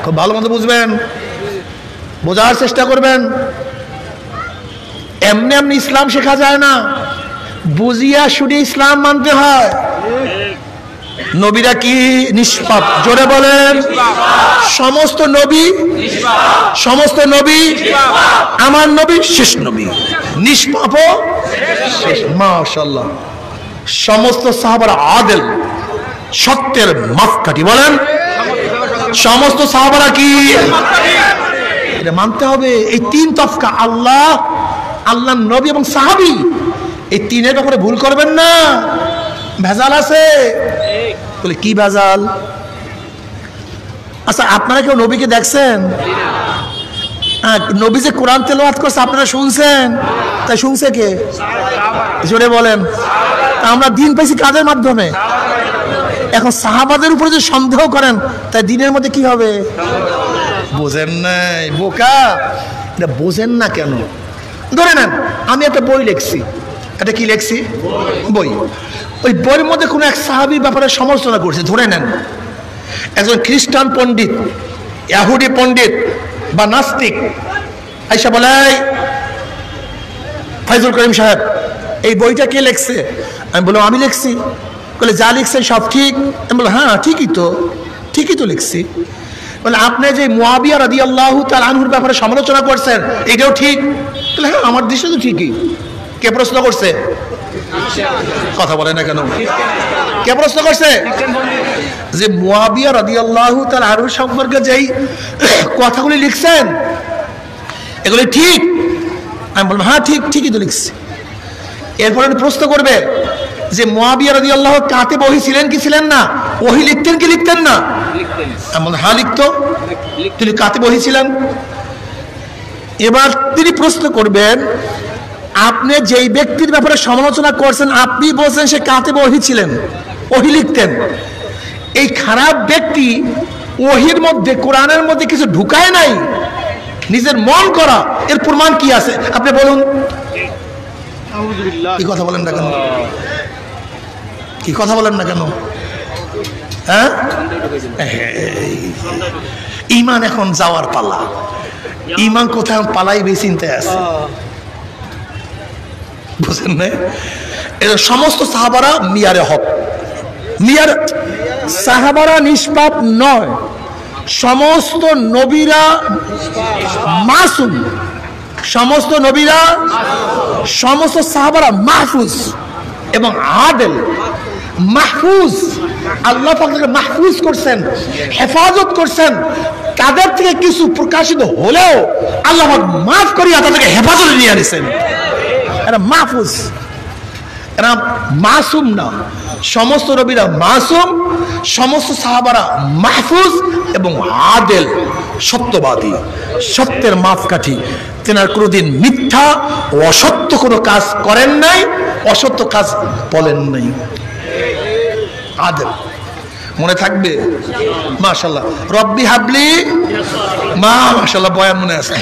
খুব ভালো মতো বুঝবেন, বোঝার চেষ্টা করবেন। এমনি এমনি ইসলাম শেখা যায় না, বুঝিয়া শুনে ইসলাম মানতে হয়। নবীরা কি নিষ্পাপ? জোরে বলেন। সমস্ত নবী, সমস্ত নবী, আমার নবী শেষ নবী, নিষ্পাপ শেষ। মাশাআল্লাহ। সমস্ত সাহাবারা আদেল, সত্যের মাপকাঠি। বলেন সমস্ত সাহাবারা কি? এটা মানতে হবে। এই তিন তফকা, আল্লাহ, আল্লাহ নবী এবং সাহাবী, এই তিনের ব্যাপারে ভুল করবেন না। ভেজাল আছে। বলে কি ভেজাল? আচ্ছা, আপনারা কেউ নবীকে দেখছেন? নবী যে কোরআন তেলাওয়াত করছে আপনারা শুনছেন? তাই শুনছে কে? জোরে বলেন। আমরা দিন পাইছি কাদের মাধ্যমে? এখন সাহাবাদের উপরে যে সন্দেহ করেন, তাই দিনের মধ্যে কি হবে? বোঝেন নাই বোকা, এটা বোঝেন না কেন? ধরে নেন আমি একটা বই লিখছি। এটা কি লিখছি? বই। ওই বইয়ের মধ্যে কোনো এক সাহাবীর ব্যাপারে সমালোচনা করছে। ধরে নেন একজন খ্রিস্টান পণ্ডিত, ইহুদি পণ্ডিত বা নাস্তিক আইসা বলে, ফাইজুল করিম সাহেব এই বইটা কে লিখছে? আমি বললাম আমি লিখছি। বলে যা লিখছেন সব ঠিক? আমি বললাম হ্যাঁ ঠিকই তো, ঠিকই তো লিখছি। বলে আপনি যে মুয়াবিয়া রাদিয়াল্লাহু তাআলা আনহুর ব্যাপারে সমালোচনা করছেন এটাও ঠিক? বলে হ্যাঁ আমার দৃষ্টি তো ঠিকই। কে প্রশ্ন করছে? কথা বলে না কেন? কে প্রশ্ন করছে? যে মুয়াবিয়া রাদিয়াল্লাহু তাআলা আনহু সম্পর্কে যেই কথাগুলি লিখছেন এগুলি ঠিক? আমি বললাম হ্যাঁ ঠিক, ঠিকই তো লিখছি। এরপরে প্রশ্ন করবে যে মুয়াবিয়া রাদিয়াল্লাহু কাতে বহি ছিলেন কি ছিলেন না? ওহি লিখতেন কি লিখতেন না? আমি বললাম হ্যাঁ লিখতো। তিনি কাতে বহি ছিলেন। এবার তিনি প্রশ্ন করবেন আপনি যেই ব্যক্তির ব্যাপারে সমালোচনা করছেন আপনি বলছেন সে কাতে বহি ছিলেন, ওহি লিখতেন। এই খারাপ ব্যক্তি ওহির মধ্যে, কোরআনের মধ্যে কিছু ঢুকায় নাই, নিজের মন করা, এর প্রমাণ কি আছে? আপনি বলুন। কি কথা বলেন না কেন? কি কথা বলেন না কেন? হ্যাঁ, ইমান এখন যাওয়ার পালা। ইমান কোথায় পালাই বেশি চিন্তায় আছে, বুঝেন না? এর সমস্ত সাহাবারা মিয়ারে হক, মিয়ার সাহাবারা নিষ্পাপ নয়। সমস্ত নবীরা মাসুম, সমস্ত নবীরা, সমস্ত সাহাবারা মাহফুজ এবং আদেল। মাহফুজ, আল্লাহ পাক তাদেরকে মাহফুজ করছেন, হেফাজত করছেন। তাদের থেকে কিছু প্রকাশিত হলেও আল্লাহ পাক মাফ করিয়া তাদেরকে হেফাজতে নিয়ে আনিছেন। এরা মাহফুজ, এরা মাসুম না। সমস্ত নবীরা মাসুম, সমস্ত সাহাবারা মাহফুজ এবং আদেল, সত্যবাদী, সত্যের মাপকাঠি। তেনার কোনোদিন মিথ্যা ও অসত্য কোনো কাজ করেন নাই, অসত্য কাজ বলেন নাই। আদেল, মনে থাকবে? মাশাআল্লাহ। রব্বি হাবলি, মাশাআল্লাহ বয়ান মনে আছে।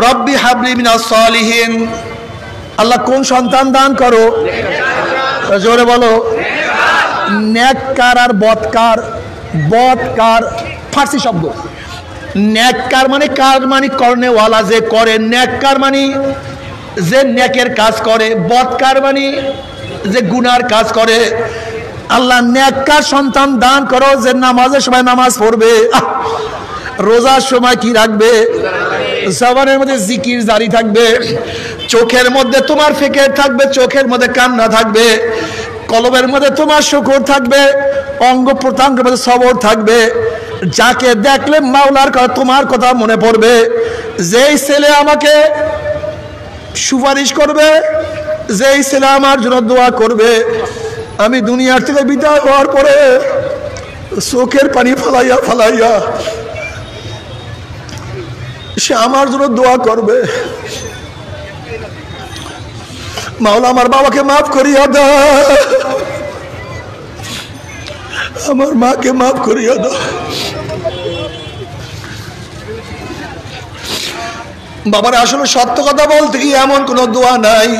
রব্বি হাবলি মিনাস সালিহিন, আল্লাহ কোন সন্তান দান করো? জোরে বলো। নেককার আর বদকার, বদকার ফার্সি শব্দ। নেককার মানে কার মানে করনেওয়ালা, যে করে। নেককার মানে যে নেকের কাজ করে। বদকার মানে যে গুনার কাজ করে। আল্লাহ নেককার সন্তান দান করো, যে নামাজের সময় নামাজ পড়বে, রোজার সময় কি রাখবে, জবানের মধ্যে জিকির জারি থাকবে, চোখের মধ্যে তোমার ফিকির থাকবে, চোখের মধ্যে কান্না থাকবে, কলবের মধ্যে তোমার শুকর থাকবে, অঙ্গ প্রত্যঙ্গের মধ্যে সবর থাকবে। যাকে দেখলে মাওলার কথা, তোমার কথা মনে পড়বে। যেই ছেলে আমাকে সুপারিশ করবে, যেই ছেলে আমার জন্য দোয়া করবে, আমি দুনিয়ার থেকে বিদায় হওয়ার পরে চোখের পানি ফালাইয়া ফালাইয়া সে আমার জন্য দোয়া করবে, মাওলা আমার বাবাকে মাফ করিয়া দাও, আমার মাকে মাফ করিয়া দাও। বাবার আসলে সত্য কথা বলতে কি এমন কোন দোয়া নাই,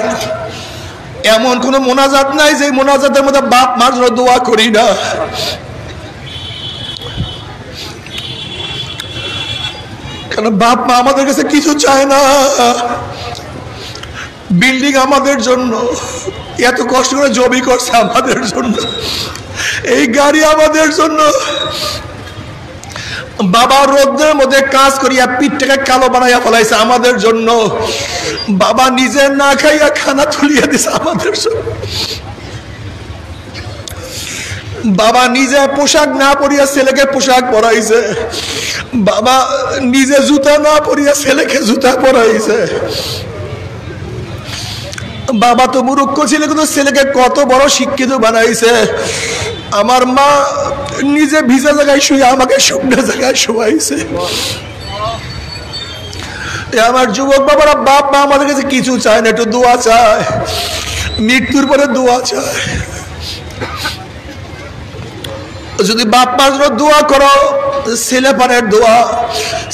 এমন কোন মোনাজাত নাই যে মোনাজাতের মধ্যে বাপ মার জন্য দোয়া করি না। কারণ বাপ মা আমাদের কাছে কিছু চায় না। বিল্ডিং আমাদের জন্য, এত কষ্ট করে জমি করছে আমাদের জন্য, এই গাড়ি আমাদের জন্য। বাবা রোদ্রের মধ্যে কাজ করিয়া পিঠটাকে কালো বানাইয়া ফেলাইছে আমাদের জন্য। বাবা নিজে না খাইয়া খানা তুলিয়া দিছে আমাদের জন্য। বাবা নিজে পোশাক না পরিয়া ছেলেকে পোশাক পরাইছে। বাবা নিজে জুতা না পরিয়া ছেলেকে জুতা পরাইছে। বাবা তো মূর্খ ছিল কিন্তু ছেলেকে কত বড় শিক্ষিত বানাইছে। আমার মা নিজে ভিজা জায়গায় শুয়ে আমাকে শুকনো জায়গায় শোয়াইছে। আমার যুবক বাবারা, বাপ মা আমাদের কাছে কিছু চায় না, একটু দোয়া চায়, মৃত্যুর পরে দোয়া চায়। যদি বাপ মার জন্য দোয়া করো, ছেলে পানের দোয়া,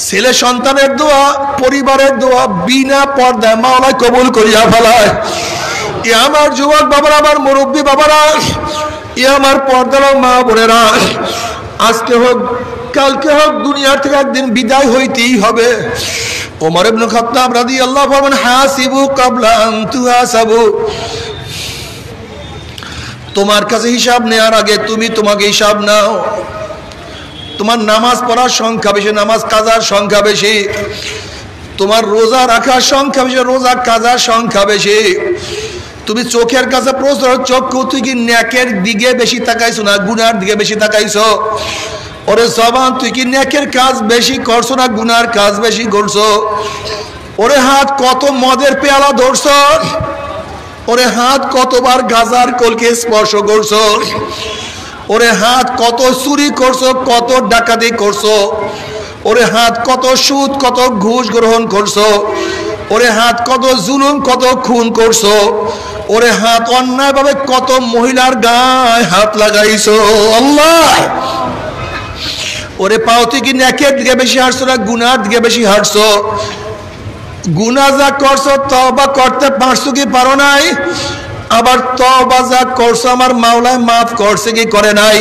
ছেলে সন্তানের দোয়া, পরিবারের দোয়া বিনা পর্দায় মাওলায় কবুল করিয়া ফেলায়। আমার যুবক বাবারা, আমার মুরব্বী বাবারা, আমার পর্দার মা বোনেরা, আজকে হোক কালকে হোক দুনিয়ার থেকে একদিন বিদায় হইতেই হবে। ওমর ইবনে খাত্তাব রাদিয়াল্লাহু আনহু বলেন, হাসিবু ক্বাবলা আন তুহাসাবু। তোমার কাছে হিসাব নেওয়ার আগে তুমি তোমাকে হিসাব নাও। তোমার নামাজ পড়ার সংখ্যা বেশি, নামাজ কাজার সংখ্যা বেশি। তোমার রোজা রাখার সংখ্যা বেশি, রোজা কাজার সংখ্যা বেশি। তুমি চোখের কাছে প্রশ্ন, চক্ষু তুই কি নেকের দিকে বেশি তাকাইছো না গুনার দিকে বেশি তাকাইছো? ওরে জবান তুই কি নেকের কাজ বেশি করছো না গুনার কাজ বেশি করছো? ওরে হাত কত মদের পেয়ালা ধরছো? ওরে হাত কতবার গাজার কলকে স্পর্শ করছো? ওরে হাত কত চুরি করছো, কত ডাকাতি করছো? ওরে হাত কত সুদ, কত ঘুষ গ্রহণ করছো? ওরে হাত কত জুলুম, কত খুন করছো? ওরে হাত অন্যায় ভাবে কত মহিলার গায়ে হাত লাগাইছো? আল্লাহ, ওরে পাও তুই কি নেকের দিকে বেশি হাঁটছো না গুনার দিকে বেশি হাঁটছো? গুনাহ যা করছো তওবা করতে পারছো কি পারো নাই? আবার তওবা যা করছো আমার মাওলায় মাফ করছে কি করে নাই?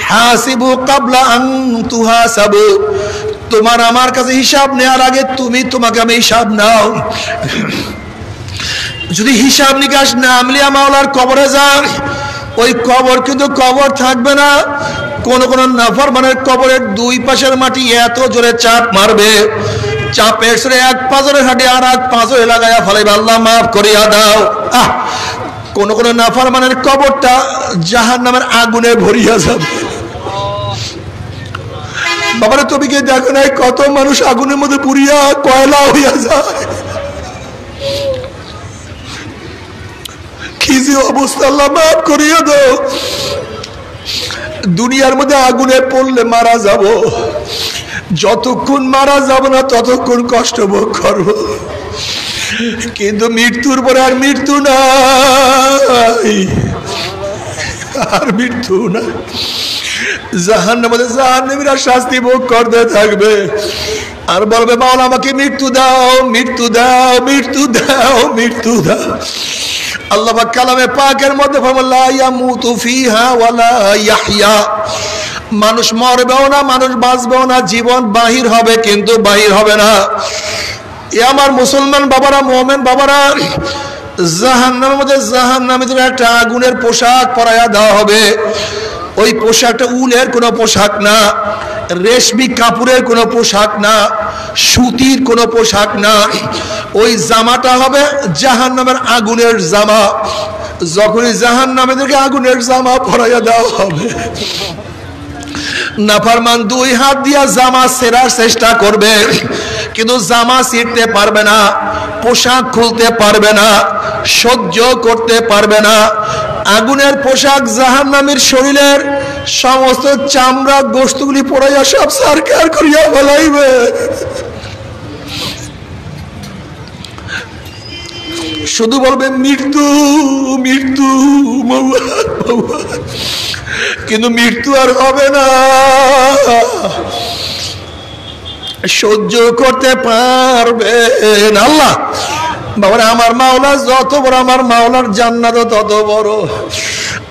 হাসিবু ক্বাবলা আন তুহাসাবু। তোমার আমার কাছে হিসাব নেওয়ার আগে তুমি তোমাকে আমি হিসাব নাও। যদি হিসাব নিকাশ না মিলিয়ে মাওলার কবরে যান, ওই কবর কিন্তু কবর থাকবে না। কোন কোন নাফরমানের কবরের দুই পাশের মাটি এত জোরে চাপ মারবে, চাপের সরে এক পাঁজরে হাঁটি আর এক পাঁজরে লাগাইয়া ফেলাইবে, আল্লাহ মাফ করিয়া দাও। কোন কোন নাফরমানের কবরটা জাহান্নামের আগুনে ভরিয়া যাবে। বাবারা তুমি কি দেখো নাই কত মানুষ আগুনের মধ্যে পুড়িয়া কয়লা হইয়া যায়? কি যে অবস্থা, আল্লাহ মাফ করিয়া দাও। দুনিয়ার মধ্যে আগুনে পড়লে মারা যাব, যতক্ষণ মারা যাব না ততক্ষণ কষ্ট ভোগ করব, কিন্তু মৃত্যুর পরে আর মৃত্যু নাই, আর মৃত্যু নাই। জাহান্নামে জাহান্নামীরা শাস্তি ভোগ করতে থাকবে আর বলবে, মাওলা আমাকে মৃত্যু দাও, মৃত্যু দাও, মৃত্যু দাও, মৃত্যু দাও। আল্লাহ পাক কালামে পাকের মধ্যে ফরমান, লা ইয়ামুতু ফিহা ওয়ালা ইয়াহইয়া। মানুষ মরবেও না, মানুষ বাঁচবেও না, জীবন বাহির হবে কিন্তু বাহির হবে না। এ আমার মুসলমান বাবারা, মুমিন বাবারা, জাহান্নামের মধ্যে জাহান্নামীদের একটা আগুনের পোশাক পরাইয়া দেওয়া হবে। ওই পোশাকটা উলের কোনো পোশাক না, রেশমি কাপড়ের কোনো পোশাক না, সুতির কোনো পোশাক না। ওই জামাটা হবে জাহান্নামের আগুনের জামা। যখনই জাহান্নামীদেরকে আগুনের জামা পরাইয়া দেওয়া হবে, নাফরমান দুই হাত দিয়া জামা ছেঁড়ার চেষ্টা করবে, কিন্তু জামা ছিঁড়তে পারবে না, পোশাক খুলতে পারবে না, সহ্য করতে পারবে না। আগুনের পোশাক জাহান্নামীর শরীরের সমস্ত চামড়া গোশতগুলি পড়াইয়া সব সারকার করিয়া ফেলাইবে। শুধু বলবে মৃত্যু, মৃত্যু, কিন্তু মৃত্যু আর হবে না, সহ্য করতে পারবেন আল্লাহ। বাবা আমার মাওলা যত বড়, আমার মাওলার জান্নাত তত বড়।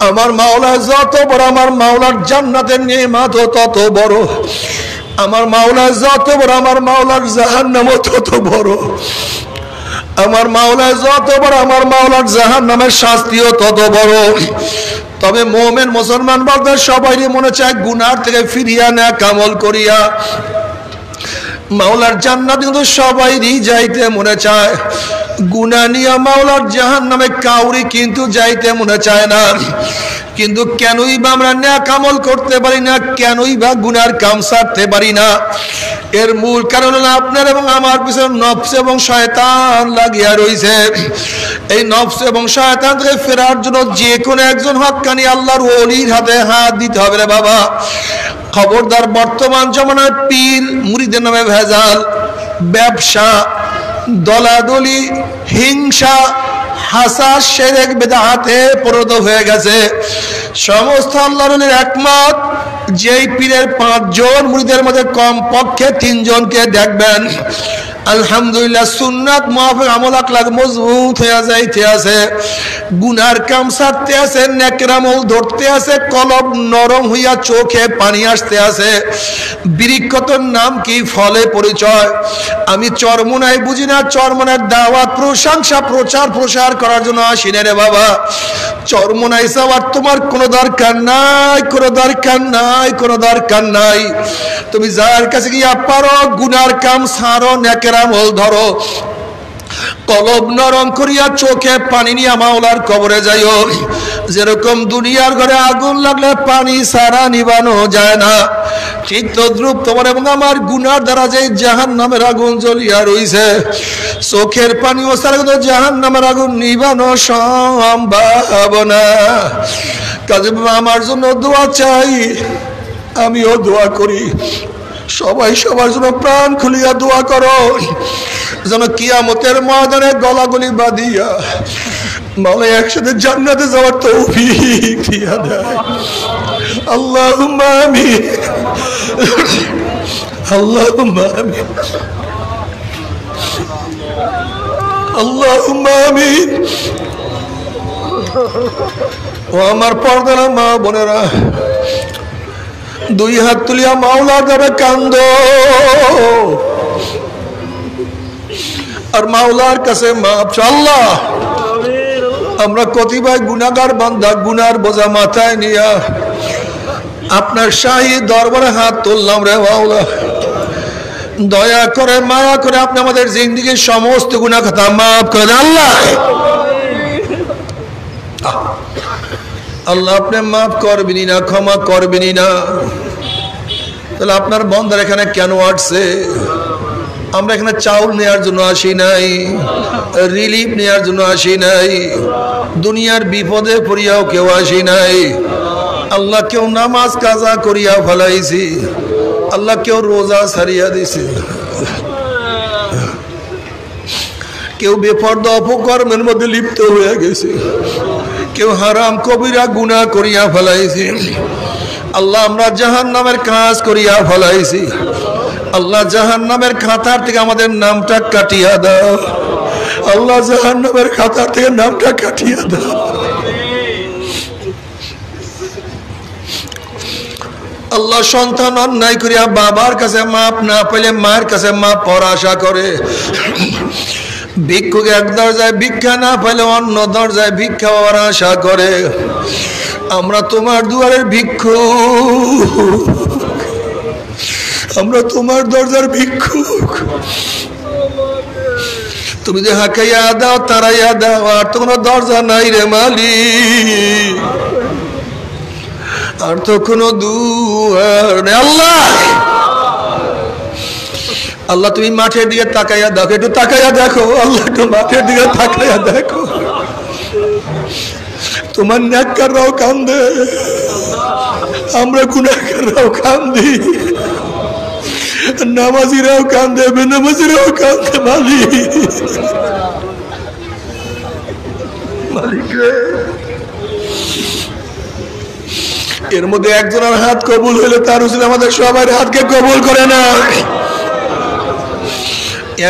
আমার মাওলা যত বড়, আমার মাওলার জান্নাতের নেয়ামত তত বড়। আমার মাওলা যত বড়, আমার মাওলার জাহান্নাম তত বড়। আমার মাওলা যত বড়, আমার মাওলার জাহান্নামের শাস্তিও তত বড়। তবে মুমিন মুসলমান বলতে সবাইরই মনে চায় গুনার থেকে ফিরিয়া নেক আমল করিয়া মাওলার জান্নাত কিন্তু সবাইরই যাইতে মনে চায়। গুনাহ নিয়ে মাওলার জাহান্নামে কাউরি কিন্তু যাইতে মনে চায় না। কিন্তু কেনই বা আমরা নেক আমল করতে পারি না, কেনই বা গুনার কাম ছাড়তে পারি না? এর মূল কারণ হলো আপনার এবং আমার পিছনে নফস এবং শয়তান লাগিয়া রয়েছে। এই নফস এবং শয়তান থেকে ফেরার জন্য যে কোনো একজন হক্কানি আল্লাহর ওলির হাতে হাত দিতে হবে রে বাবা। খবরদার, বর্তমান জমানায় পীর মুরিদের নামে ভেজাল, ব্যবসা, দলাদলি, হিংসা, হাসাদ, শিরক, বিদআতে পরিণত হয়ে গেছে। সমস্ত আল্লাহর ওলির একমত, যেই পীরের 5 জন মুরিদের মধ্যে কম পক্ষে 3 জনকে দেখবেন আলহামদুলিল্লাহ সুন্নাত মুআফিক আমল আখলাক মজবুত হয়ে যাইতে আছে, গুনার কাম ছাড়তে আছে, নেকের আমল ধরতে আছে, কলব নরম হইয়া চোখে পানি আসতে আছে। বৃক্ষতর নাম কি, ফলে পরিচয়। আমি চরমোনাই বুঝি না, চরমোনার দাওয়াত, প্রশংসা, প্রচার প্রসার করার জন্য আসি না রে বাবা। চরমোনাই যাওয়ার তোমার কোনো দরকার নাই, কোনো দরকার নাই, কোনো দরকার নাই। তুমি যার কাছে গিয়া পারো গুনার কাম ছাড়ো, নেকের আমল ধরো, কলব নরম করিয়া চোখে পানি নিয়ে মাওলার কবরে যাইও। যেরকম দুনিয়ার ঘরে আগুন লাগলে পানি ছাড়া নিবানো যায় না, ঠিক তদ্রুপ তোমার এবং আমার গুনার দ্বারা যে জাহান্নামের আগুন জ্বলিয়া রইছে, চোখের পানি ও ছাড়া কিন্তু জাহান্নামের আগুন নিবানো সম্ভব না। কাজে আমার জন্য দোয়া চাই, আমিও দোয়া করি। সবাই সবার জন্য প্রাণ খুলিয়া দোয়া করো, যেন কিয়ামতের ময়দানে গলাগলি বাঁধিয়া মাওলা একসাথে জান্নাতে যাওয়ার তৌফিক দিয়া দেয়। আল্লাহুম্মা আমিন, আল্লাহুম্মা আমিন, আল্লাহুম্মা আমিন। ও আমার পর্দার মা বোনেরা, 2 হাত তুলিয়া মাওলার দ্বারা কান্দো আর মাওলার কাছে মাপ চাও। আল্লাহ, আমরা কতিপয় গুনাহগার বান্দা, গুনার বোঝা মাথায় নিয়া আপনার শাহী দরবারে হাত তুললাম রে মাওলা। দয়া করে, মায়া করে আপনি আমাদের জিন্দেগীর সমস্ত গুনাহ খাতা মাফ করে দেন। আল্লাহ, আল্লাহ আপনি মাফ করবেনি না, ক্ষমা করবেনি না? তাহলে আপনার বন্দার এখানে কেন আসছে? আমরা এখানে চাউল নেওয়ার জন্য আসি নাই, রিলিফ নেওয়ার জন্য আসি নাই, দুনিয়ার বিপদে পড়িয়াও কেউ আসি নাই। আল্লাহ, কেউ নামাজ কাজা করিয়া ফেলাইছি, আল্লাহ কেউ রোজা ছাড়িয়া দিছে, কেউ বেপরদা অপকর্মের মধ্যে লিপ্ত হয়ে গেছে, কেউ হারাম কবিরা গুনাহ করিয়া ফেলাইছি। আল্লাহ, আমরা জাহান্নামের কাজ করিয়া ফেলাইছি। আল্লাহ, জাহান্নামের খাতার থেকে আমাদের নামটা কাটিয়া দাও। আল্লাহ, জাহান্নামের খাতার থেকে নামটা কাটিয়া দাও। আল্লাহ, সন্তান অন্যায় করিয়া বাবার কাছে মাপ না পেলে মায়ের কাছে মাপ পাওয়ার আশা করে, ভিক্ষুক এক দরজায় ভিক্ষা না পেলে অন্য দরজায় ভিক্ষা পাওয়ার আশা করে। আমরা তোমার দুয়ারের ভিক্ষুক, আমরা তোমার দরজার ভিক্ষুক। তুমি যে হাঁকাইয়া দাও, তারাইয়া দাও, আর তো কোনো দরজা নাই রে মালিক, আর তো কোনো দুয়ার নেই। আল্লাহ, আল্লাহ তুমি মাঠের দিকে তাকাইয়া দেখো, একটু তাকাইয়া দেখো। আল্লাহ, একটু মাঠের দিকে তাকাইয়া দেখো। তোমার নেককাররাও কান্দে, আমরা গুনাহগাররাও কান্দি, নামাজিরাও কান্দে, বেনামাজিরাও কান্দে। মালিক রে, এর মধ্যে একজনের হাত কবুল হইলে তার উচিত আমাদের সবার হাতকে কবুল করে না।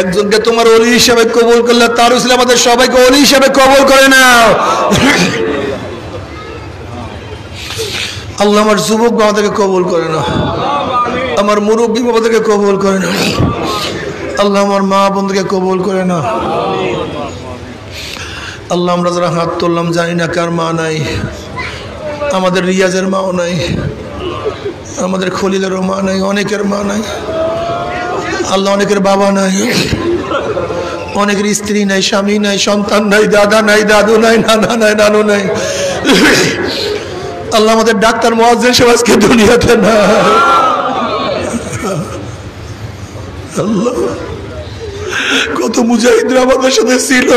একজনকে তোমার ওলি হিসাবে কবুল করলে তার উচিত আমাদের সবাইকে ওলি হিসাবে কবুল করে না। আল্লাহ, আমার যুবক বাবাদেরকে কবুল করে না, আমার মুরব্বী বাবাদেরকে কবুল করে না। আল্লাহ আমার মা বন্ধুকে কবুল করে না। আল্লাহ আমরা যারা হাত তুললাম জানি না কার মা নাই, আমাদের রিয়াজের মাও নাই, আমাদের খলিলেরও মা নাই, অনেকের মা নাই আল্লাহ, অনেকের বাবা নাই, অনেকের স্ত্রী নাই, স্বামী নাই, সন্তান নাই, দাদা নাই, দাদু নাই, নানা নাই, নানু নাই। আল্লাহ আমাদের ডাক্তার মুয়াজ্জিন সমাজকে দুনিয়াতে না। আল্লাহ কত মুজাহিদরা আমাদের সাথে ছিল,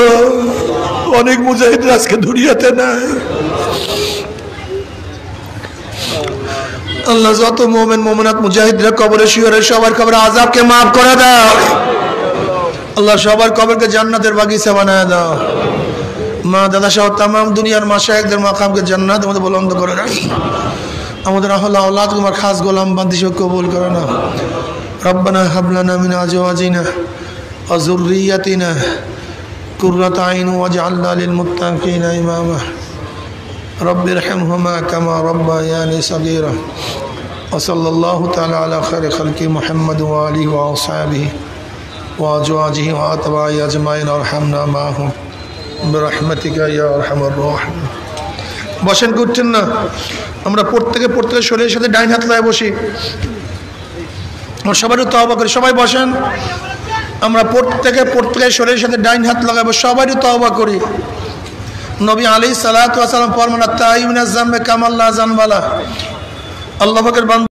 অনেক মুজাহিদরা আজকে দুনিয়াতে নাই। আল্লাহ যত মুমিন মুমিনাত মুজাহিদরা কবরে শুয়ে সবার কবরে আযাবকে মাফ করে দাও। আল্লাহ সবার কবরকে জান্নাতের বাগিচা বানায় দাও। মা দাদা সহ তামাম দুনিয়ার মাশায়েখদের মাকামকে জান্নাতের মধ্যে বুলন্দ করে দাও। আমাদের আহলে আওলাদ তোমার খাস গোলাম বান্দি সব কবুল করে নাও। রব্বানা হাব লানা মিন আজওয়াজিনা ওয়া যুররিয়াতিনা কুররাতা আইন ওয়াজআলনা লিল মুত্তাকিনা ইমামা। রব্বি ইরহামহুমা কামা রাব্বায়ানি সগীরা। ওয়া সাল্লাল্লাহু তাআলা আলা খায়রি খালকি মুহাম্মদ ওয়া আলিহি ওয়া আসহাবিহি ওয়া আজওয়াজিহি ওয়া আতবাই আজমাইন আরহামনা মাহুম বিরহমাতিকা ইয়া আরহামার রাহিমিন। বসেন, উঠছেন না? আমরা প্রত্যেকে শরীরের সাথে ডাইন হাত লাগায় বসি। সবাই তওবা করি, সবাই বসেন। আমরা প্রত্যেকে শরীরের সাথে ডাইন হাত লাগাবো, সবাই তওবা করি। নবী আলাইহিস সালাতু ওয়াস সালাম ফরমান, আত-তাইয়িবু মিনাজ যামবি কামাল লা যানবালা। আল্লাহ পাকের বান্দা